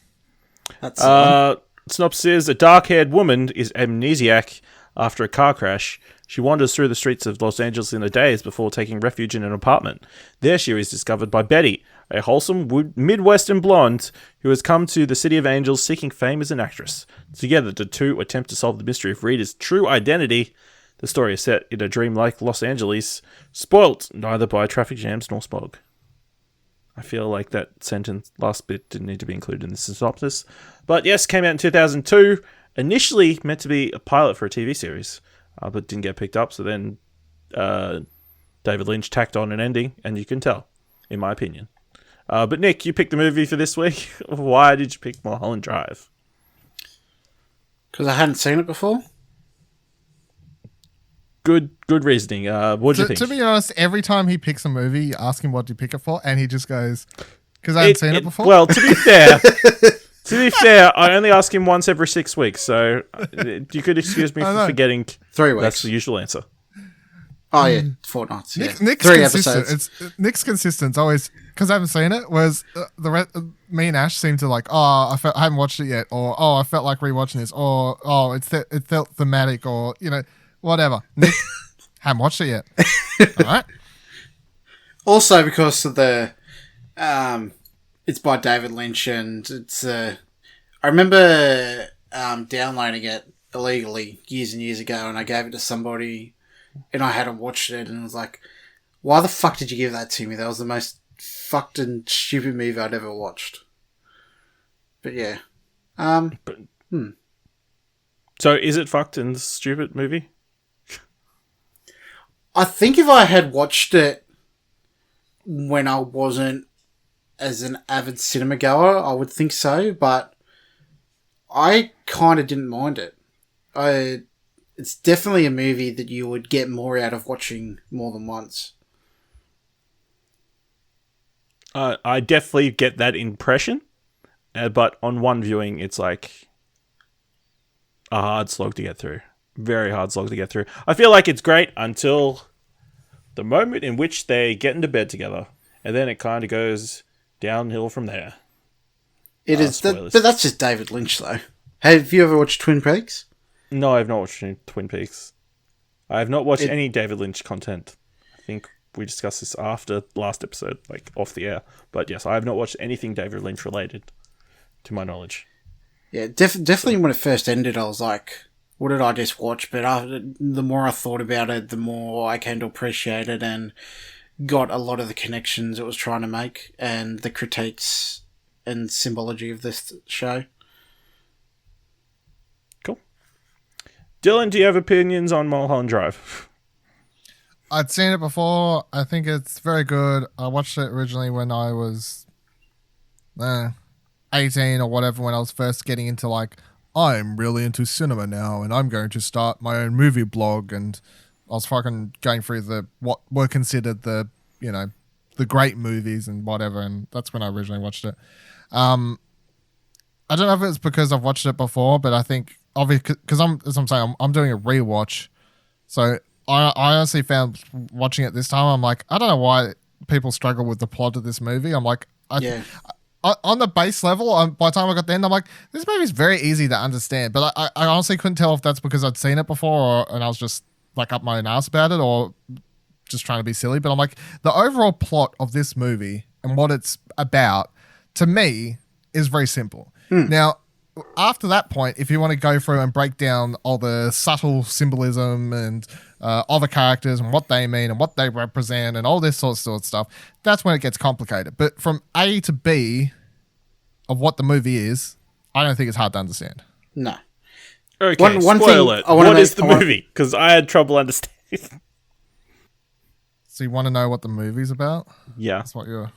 That's the one. Synopsis: a dark-haired woman is amnesiac after a car crash. She wanders through the streets of Los Angeles in a daze before taking refuge in an apartment. There she is discovered by Betty, a wholesome Midwestern blonde who has come to the City of Angels seeking fame as an actress. Together, the two attempt to solve the mystery of Rita's true identity. The story is set in a dreamlike Los Angeles, spoilt neither by traffic jams nor smog. I feel like that sentence, last bit, didn't need to be included in the synopsis. But yes, came out in 2002. Initially meant to be a pilot for a TV series, but didn't get picked up. So then David Lynch tacked on an ending, and you can tell, in my opinion. But Nick, you picked the movie for this week. Why did you pick Mulholland Drive? Because I hadn't seen it before. Good reasoning. What do you think? To be honest, every time he picks a movie, you ask him what do you pick it for, and he just goes, because I haven't seen it before. Well, to be fair, I only ask him once every 6 weeks, so you could excuse me for know. forgetting. 3 weeks. That's the usual answer. Oh, yeah. Fortnights. Yeah. Nick's 3 consistent. episodes. Nick's consistent. It's always because I haven't seen it. Whereas me and Ash seem to like, I haven't watched it yet, or I felt like rewatching this, or it felt thematic, or whatever. Nick, haven't watched it yet. All right. Also, because of the, it's by David Lynch, and it's I remember downloading it illegally years and years ago, and I gave it to somebody and I hadn't watched it, and I was like, why the fuck did you give that to me? That was the most fucked and stupid movie I'd ever watched. But yeah. So is it fucked and stupid movie? I think if I had watched it when I wasn't as an avid cinema goer, I would think so, but I kind of didn't mind it. It's definitely a movie that you would get more out of watching more than once. I definitely get that impression, but on one viewing, it's like a hard slog to get through. Very hard slog to get through. I feel like it's great until the moment in which they get into bed together, and then it kind of goes downhill from there. It is, but that's just David Lynch, though. Have you ever watched Twin Peaks? No, I've not watched Twin Peaks. I have not watched any David Lynch content. I think we discussed this after last episode, like off the air. But yes, I have not watched anything David Lynch related, to my knowledge. Yeah, definitely when it first ended, I was like, what did I just watch? But the more I thought about it, the more I came to appreciate it and got a lot of the connections it was trying to make and the critiques and symbology of this show. Cool. Dylan, do you have opinions on Mulholland Drive? I'd seen it before. I think it's very good. I watched it originally when I was 18 or whatever, when I was first getting into like, I'm really into cinema now and I'm going to start my own movie blog, and I was fucking going through what were considered the great movies and whatever, and that's when I originally watched it. I don't know if it's because I've watched it before, but I think obviously because I'm doing a rewatch, so I honestly found watching it this time, I'm like, I don't know why people struggle with the plot of this movie. I'm like, on the base level, by the time I got there, I'm like, this movie's very easy to understand. But I honestly couldn't tell if that's because I'd seen it before and I was just like up my own ass about it, or just trying to be silly. But I'm like, the overall plot of this movie and what it's about, to me, is very simple. Now, after that point, if you want to go through and break down all the subtle symbolism and other characters and what they mean and what they represent and all this sort of stuff, that's when it gets complicated. But from A to B of what the movie is, I don't think it's hard to understand. No. Okay, one spoil thing it. What is the movie? Because I had trouble understanding. So you want to know what the movie's about? Yeah. That's what you're...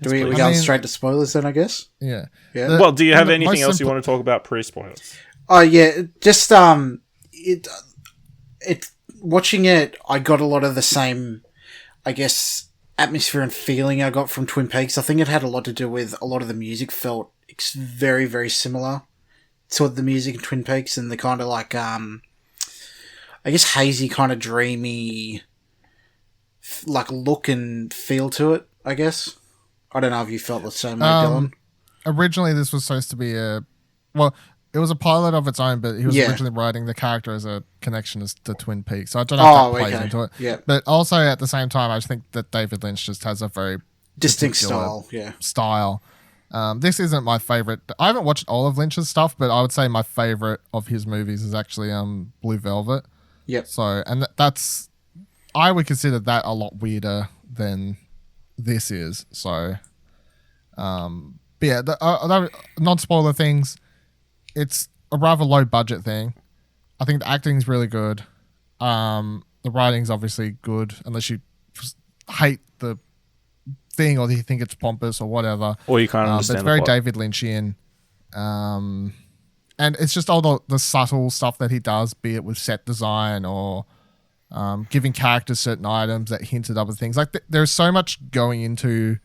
We going straight to spoilers then, I guess? Yeah. Well, do you have anything else you want to talk about pre-spoilers? Oh, yeah. Just, watching it, I got a lot of the same, I guess, atmosphere and feeling I got from Twin Peaks. I think it had a lot to do with a lot of the music felt very, very similar to the music in Twin Peaks, and the kind of like, I guess hazy, kind of dreamy, like look and feel to it, I guess. I don't know if you felt the same way, Dylan. Originally, this was supposed to be it was a pilot of its own, but he was originally writing the character as a connection to Twin Peaks. So I don't know if that plays into it. Yeah. But also at the same time, I just think that David Lynch just has a very distinct style. This isn't my favorite. I haven't watched all of Lynch's stuff, but I would say my favorite of his movies is actually Blue Velvet. Yep. So, and that's, I would consider that a lot weirder than this is. So, but yeah, non-spoiler things. It's a rather low budget thing. I think the acting's really good. The writing's obviously good, unless you hate the thing or you think it's pompous or whatever. Or you can't understand. But it's very David Lynchian. And it's just all the subtle stuff that he does, be it with set design or giving characters certain items that hint at other things. Like there's so much going into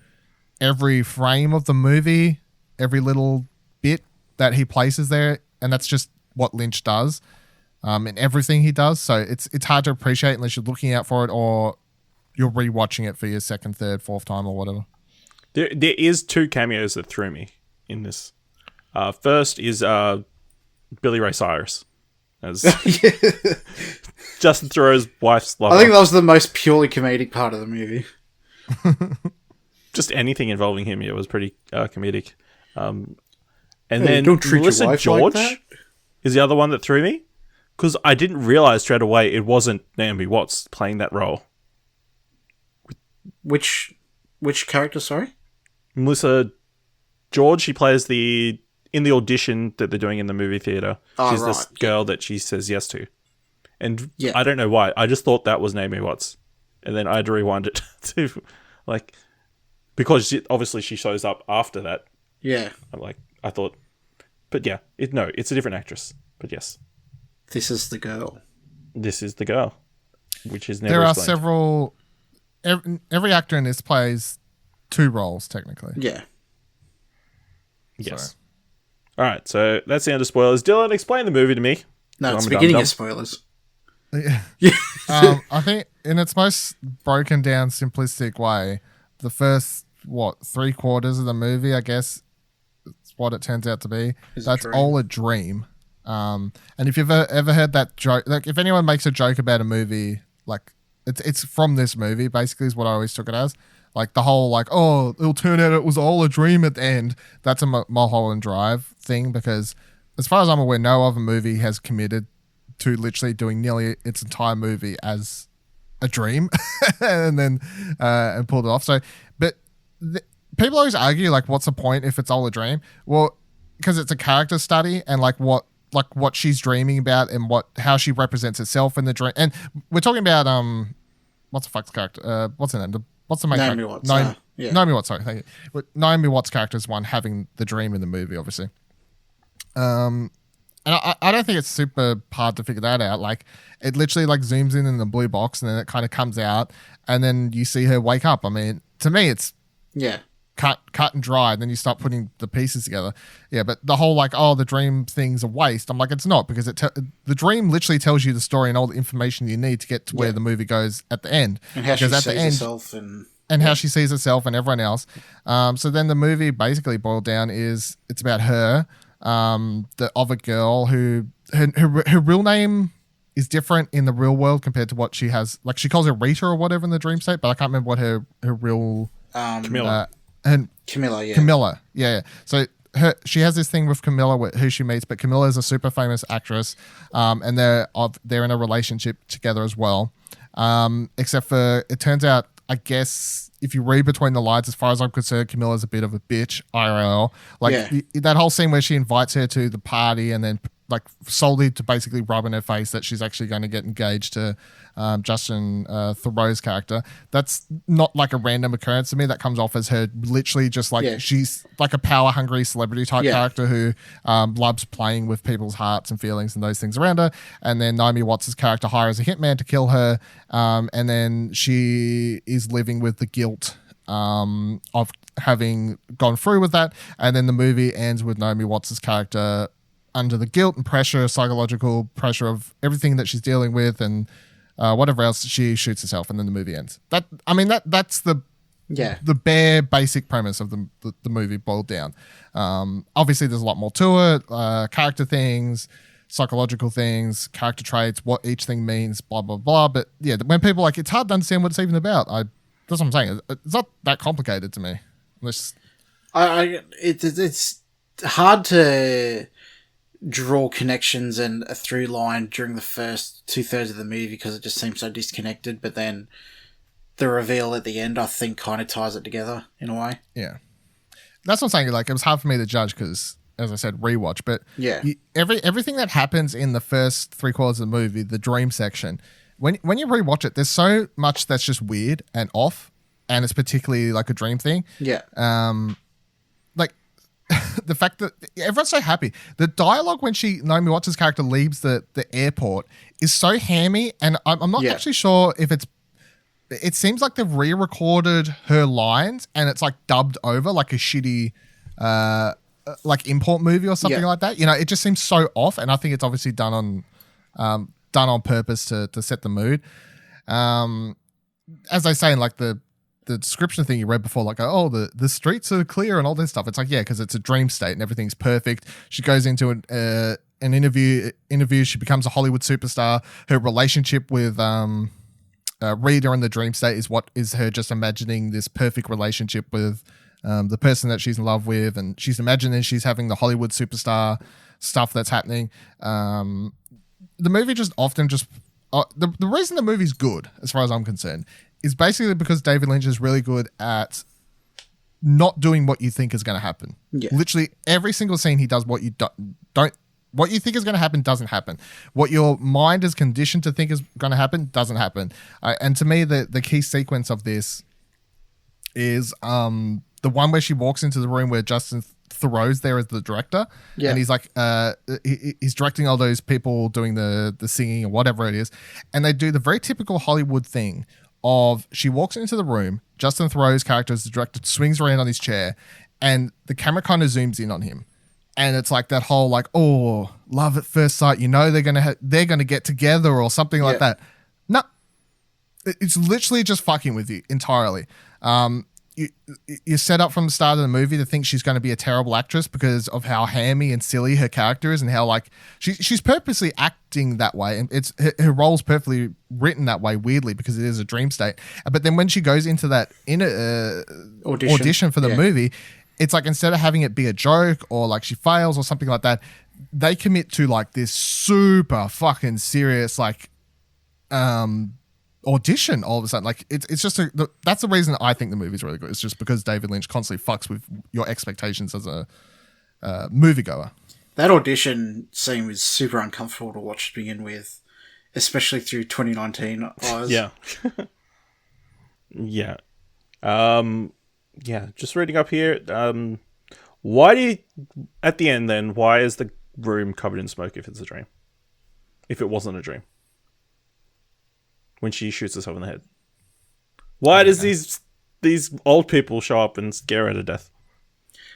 every frame of the movie, every little bit that he places there, and that's just what Lynch does in everything he does. So it's hard to appreciate unless you're looking out for it or you're rewatching it for your second, third, fourth time or whatever. There is two cameos that threw me in this. First is Billy Ray Cyrus as Justin Theroux's wife's lover. I think that was the most purely comedic part of the movie. Just anything involving him, was pretty comedic. And then don't treat Melissa your wife George like that. is the other one that threw me because I didn't realize straight away it wasn't Naomi Watts playing that role. Which character? Sorry, Melissa George. She plays in the audition that they're doing in the movie theater. Oh, She's right. this girl that she says yes to, and Yeah. I don't know why. I just thought that was Naomi Watts, and then I had to rewind it to because she shows up after that. Yeah. I thought, but yeah, it's a different actress. But yes, This is the girl. this is the girl, which is never There are explained. several. Every actor in this plays 2 roles technically. Yeah. Yes. All right, so that's the end of spoilers. Dylan, explain the movie to me. No, I'm it's a the beginning dum-dum. of spoilers. I think in its most broken down, simplistic way, the first 3/4 of the movie, I guess, it's what it turns out to be. Is a That's dream. all a dream. And if you've ever heard that joke, like if anyone makes a joke about a movie, like it's from this movie, basically, is what I always took it as. Like the whole it'll turn out it was all a dream at the end. That's a Mulholland Drive thing, because as far as I'm aware, no other movie has committed to literally doing nearly its entire movie as a dream and then and pulled it off. So, but people always argue what's the point if it's all a dream? Well, because it's a character study and what she's dreaming about and how she represents herself in the dream. And we're talking about what's the fuck's character? What's her name? What's the main Naomi character? Watts. Yeah. Naomi Watts. Sorry, thank you. But Naomi Watts' character is one having the dream in the movie, obviously. And I don't think it's super hard to figure that out. Like, it literally zooms in the blue box and then it kind of comes out and then you see her wake up. I mean, to me, it's Yeah. cut and dry, and then you start putting the pieces together. Yeah, but the whole the dream thing's a waste. I'm like, it's not, because the dream literally tells you the story and all the information you need to get to where the movie goes at the end. And how she Because sees herself and how she sees herself and everyone else. So then the movie basically boiled down is it's about her, the other girl who her real name is different in the real world compared to what she has. Like, she calls her Rita or whatever in the dream state, but I can't remember what her real Camilla. and Camilla, yeah. Camilla, yeah. So she has this thing with Camilla who she meets, but Camilla is a super famous actress, and they're in a relationship together as well. Except for, it turns out, I guess, if you read between the lines, as far as I'm concerned, Camilla's a bit of a bitch, IRL. That whole scene where she invites her to the party and then solely to basically rub in her face that she's actually going to get engaged to Justin Theroux's character. That's not a random occurrence to me. That comes off as her literally just she's a power hungry celebrity type character who loves playing with people's hearts and feelings and those things around her. And then Naomi Watts' character hires a hitman to kill her, and then she is living with the guilt of having gone through with that. And then the movie ends with Naomi Watts' character under the guilt and pressure, psychological pressure of everything that she's dealing with, and whatever else, she shoots herself, and then the movie ends. That's the bare basic premise of the movie boiled down. Obviously, there's a lot more to it, character things, psychological things, character traits, what each thing means, blah blah blah. But yeah, when people it's hard to understand what it's even about. That's what I'm saying. It's not that complicated to me. It's hard to draw connections and a through line during the first 2/3 of the movie because it just seems so disconnected, but then the reveal at the end, I think, kind of ties it together in a way. Yeah, that's what I'm saying. It was hard for me to judge because, as I said, rewatch. But yeah, everything that happens in the first 3/4 of the movie, the dream section, when you rewatch it, there's so much that's just weird and off, and it's particularly a dream thing. Yeah. The fact that everyone's so happy. The dialogue when Naomi Watts' character leaves the airport is so hammy, and I'm not actually sure if it seems like they've re-recorded her lines and it's dubbed over like a shitty import movie or something like that. It just seems so off, and I think it's obviously done on purpose to set the mood. As they say in the description thing you read before, the streets are clear and all this stuff. It's because it's a dream state and everything's perfect. She goes into an interview. She becomes a Hollywood superstar. Her relationship with Rita in the dream state is her just imagining this perfect relationship with the person that she's in love with, and she's imagining she's having the Hollywood superstar stuff that's happening. the movie just often just the reason the movie's good, as far as I'm concerned, is basically because David Lynch is really good at not doing what you think is going to happen. Yeah. Literally every single scene he does, what you don't what you think is going to happen doesn't happen. What your mind is conditioned to think is going to happen doesn't happen. And to me, the key sequence of this is the one where she walks into the room where Justin Theroux's there as the director, and he's like he's directing all those people doing the singing or whatever it is, and they do the very typical Hollywood thing of she walks into the room, Justin Theroux's character as the director swings around on his chair, and the camera kind of zooms in on him, and it's like that whole like, oh, love at first sight, they're gonna get together or something like that. No, it's literally just fucking with you entirely. You're set up from the start of the movie to think she's going to be a terrible actress because of how hammy and silly her character is, and how like she's purposely acting that way, and it's her role's perfectly written that way, weirdly, because it is a dream state. But then when she goes into that audition for the movie, it's like instead of having it be a joke or like she fails or something like that, they commit to like this super fucking serious like audition all of a sudden. Like it's just that's the reason I think the movie's really good. It's just because David Lynch constantly fucks with your expectations as a moviegoer. That audition scene was super uncomfortable to watch to begin with, especially through 2019 eyes. Yeah. Just reading up here, why do you, at the end then, why is the room covered in smoke if it's a dream? If it wasn't a dream? When she shoots herself in the head. Why does these old people show up and scare her to death?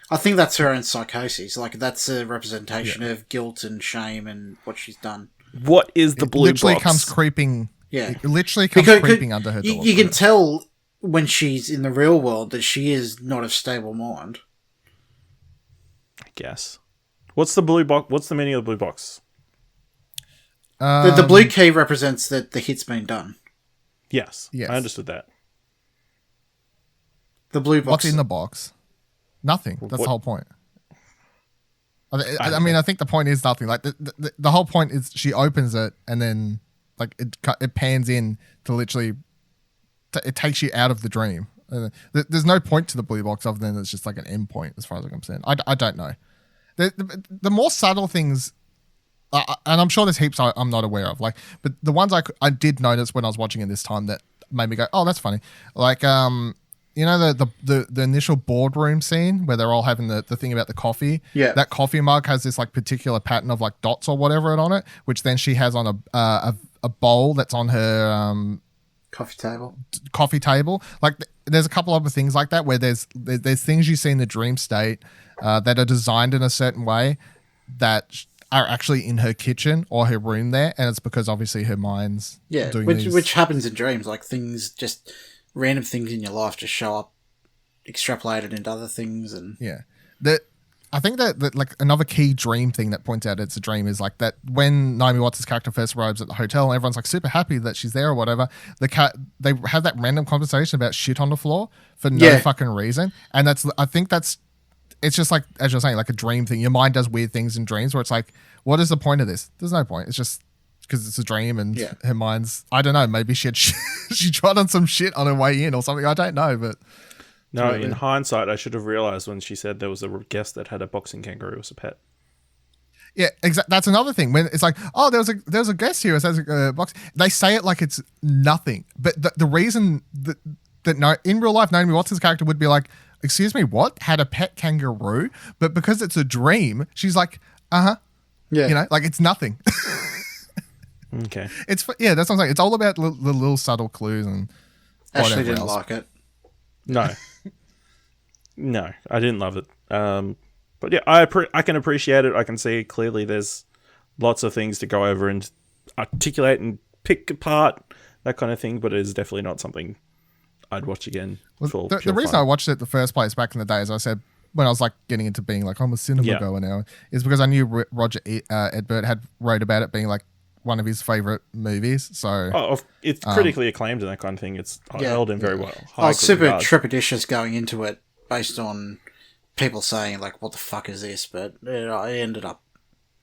I think that's her own psychosis. Like, that's a representation of guilt and shame and what she's done. What is the blue literally box? Comes creeping. Yeah. It literally comes creeping under her door. You can tell when she's in the real world that she is not of stable mind. I guess. What's the blue box? What's the meaning of the blue box? The blue key represents that the hit's been done. Yes. I understood that. The blue box. What's in the box? Nothing. That's the whole point. I mean, I think the point is nothing. Like the whole point is she opens it and then like it pans in to literally it takes you out of the dream. There's no point to the blue box other than it's just like an end point as far as I'm concerned. I don't know. The more subtle things. And I'm sure there's heaps I'm not aware of. Like, but the ones I did notice when I was watching it this time that made me go, oh, that's funny. Like, the initial boardroom scene where they're all having the thing about the coffee. Yeah. That coffee mug has this like particular pattern of like dots or whatever on it, which then she has on a bowl that's on her coffee table. Like, there's a couple other things like that where there's things you see in the dream state that are designed in a certain way that are actually in her kitchen or her room there, and it's because obviously her mind's doing which happens in dreams. Like things, just random things in your life just show up, extrapolated into other things, and I think that like another key dream thing that points out it's a dream is like that when Naomi Watts' character first arrives at the hotel and everyone's like super happy that she's there or whatever, they have that random conversation about shit on the floor for no fucking reason, and I think that's. It's just like, as you're saying, like a dream thing. Your mind does weird things in dreams where it's like, what is the point of this? There's no point. It's just because it's a dream and her mind's, I don't know, maybe she tried on some shit on her way in or something. I don't know, but... No, in hindsight, I should have realized when she said there was a guest that had a boxing kangaroo as a pet. Yeah, exactly. That's another thing. When it's like, oh, there's a guest here. It says box. They say it like it's nothing. But the reason that no, in real life, Naomi Watts' character would be like, excuse me, what? Had a pet kangaroo? But because it's a dream, she's like, yeah, like it's nothing. Okay, that's what I'm saying. It's all about the little subtle clues and whatever Ashley didn't else. like it. No, I didn't love it. But yeah, I can appreciate it. I can see clearly there's lots of things to go over and articulate and pick apart, that kind of thing. But it is definitely not something I'd watch again. The reason I watched it the first place back in the day, as I said, when I was like getting into being like, I'm a cinema goer now, is because I knew Roger Ebert had wrote about it being like one of his favorite movies. So it's critically acclaimed and that kind of thing. It's held in very well. I was super trepidatious going into it based on people saying like, what the fuck is this? But I ended up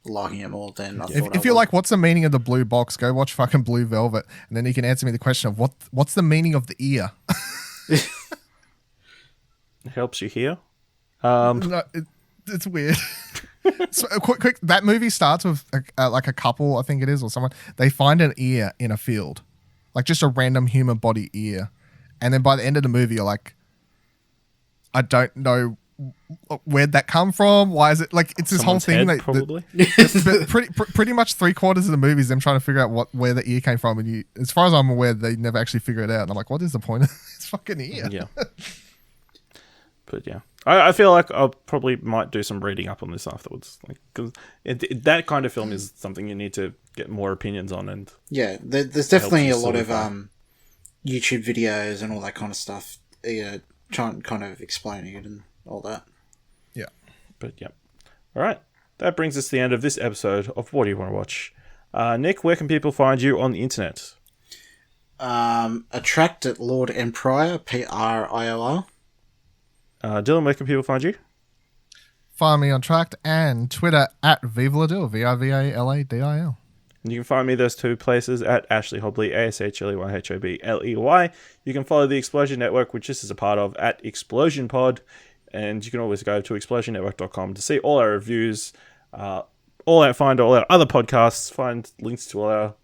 liking it more than I thought. If you're like, what's the meaning of the blue box? Go watch fucking Blue Velvet, and then you can answer me the question of what's the meaning of the ear. It helps you hear. No, it's weird. So, quick, that movie starts with like a couple, I think it is, or someone. They find an ear in a field, like just a random human body ear, and then by the end of the movie, you're like, I don't know where'd that come from. Why is it like it's this Someone's whole thing head, that probably. but pretty much 3/4 of the movie is them trying to figure out where the ear came from, and as far as I'm aware, they never actually figure it out. And I'm like, what is the point of this fucking ear? Yeah. But yeah, I feel like I probably might do some reading up on this afterwards, like because that kind of film is something you need to get more opinions on. And yeah, there's definitely a lot of solidify. YouTube videos and all that kind of stuff. Trying kind of explaining it and all that. Yeah. But yeah, all right. That brings us to the end of this episode of What Do You Want to Watch? Nick, where can people find you on the internet? A Trakt at Lord Emperor, PRIOR. Dylan, where can people find you? Find me on Trakt and Twitter at Vivaladil, VIVALADIL. And you can find me those two places at Ashley Hobley, ASHLEYHOBLEY. You can follow the Explosion Network, which this is a part of, at Explosion Pod. And you can always go to explosionnetwork.com to see all our reviews, find all our other podcasts, find links to all our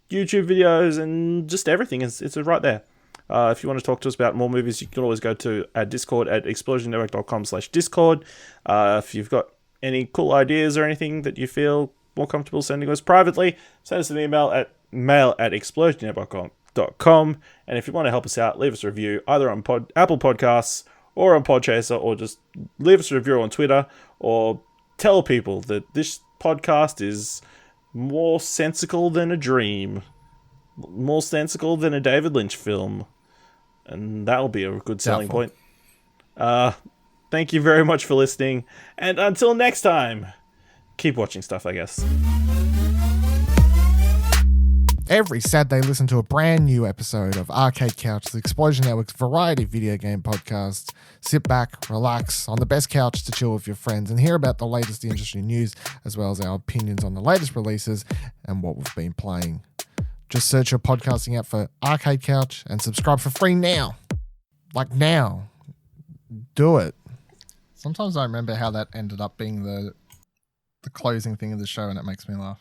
YouTube videos, and just everything. It's right there. If you want to talk to us about more movies, you can always go to our Discord at explosionnetwork.com/Discord. If you've got any cool ideas or anything that you feel more comfortable sending us privately, send us an email at mail@explosionnetwork.com. And if you want to help us out, leave us a review either on Apple Podcasts or on Podchaser, or just leave us a review on Twitter, or tell people that this podcast is more sensical than a dream, more sensical than a David Lynch film. And that'll be a good selling point. Thank you very much for listening. And until next time, keep watching stuff, I guess. Every Saturday, listen to a brand new episode of Arcade Couch, the Explosion Network's variety video game podcast. Sit back, relax on the best couch to chill with your friends and hear about the latest industry news, as well as our opinions on the latest releases and what we've been playing. Just search your podcasting app for Arcade Couch and subscribe for free now. Like now. Do it. Sometimes I remember how that ended up being the closing thing of the show, and it makes me laugh.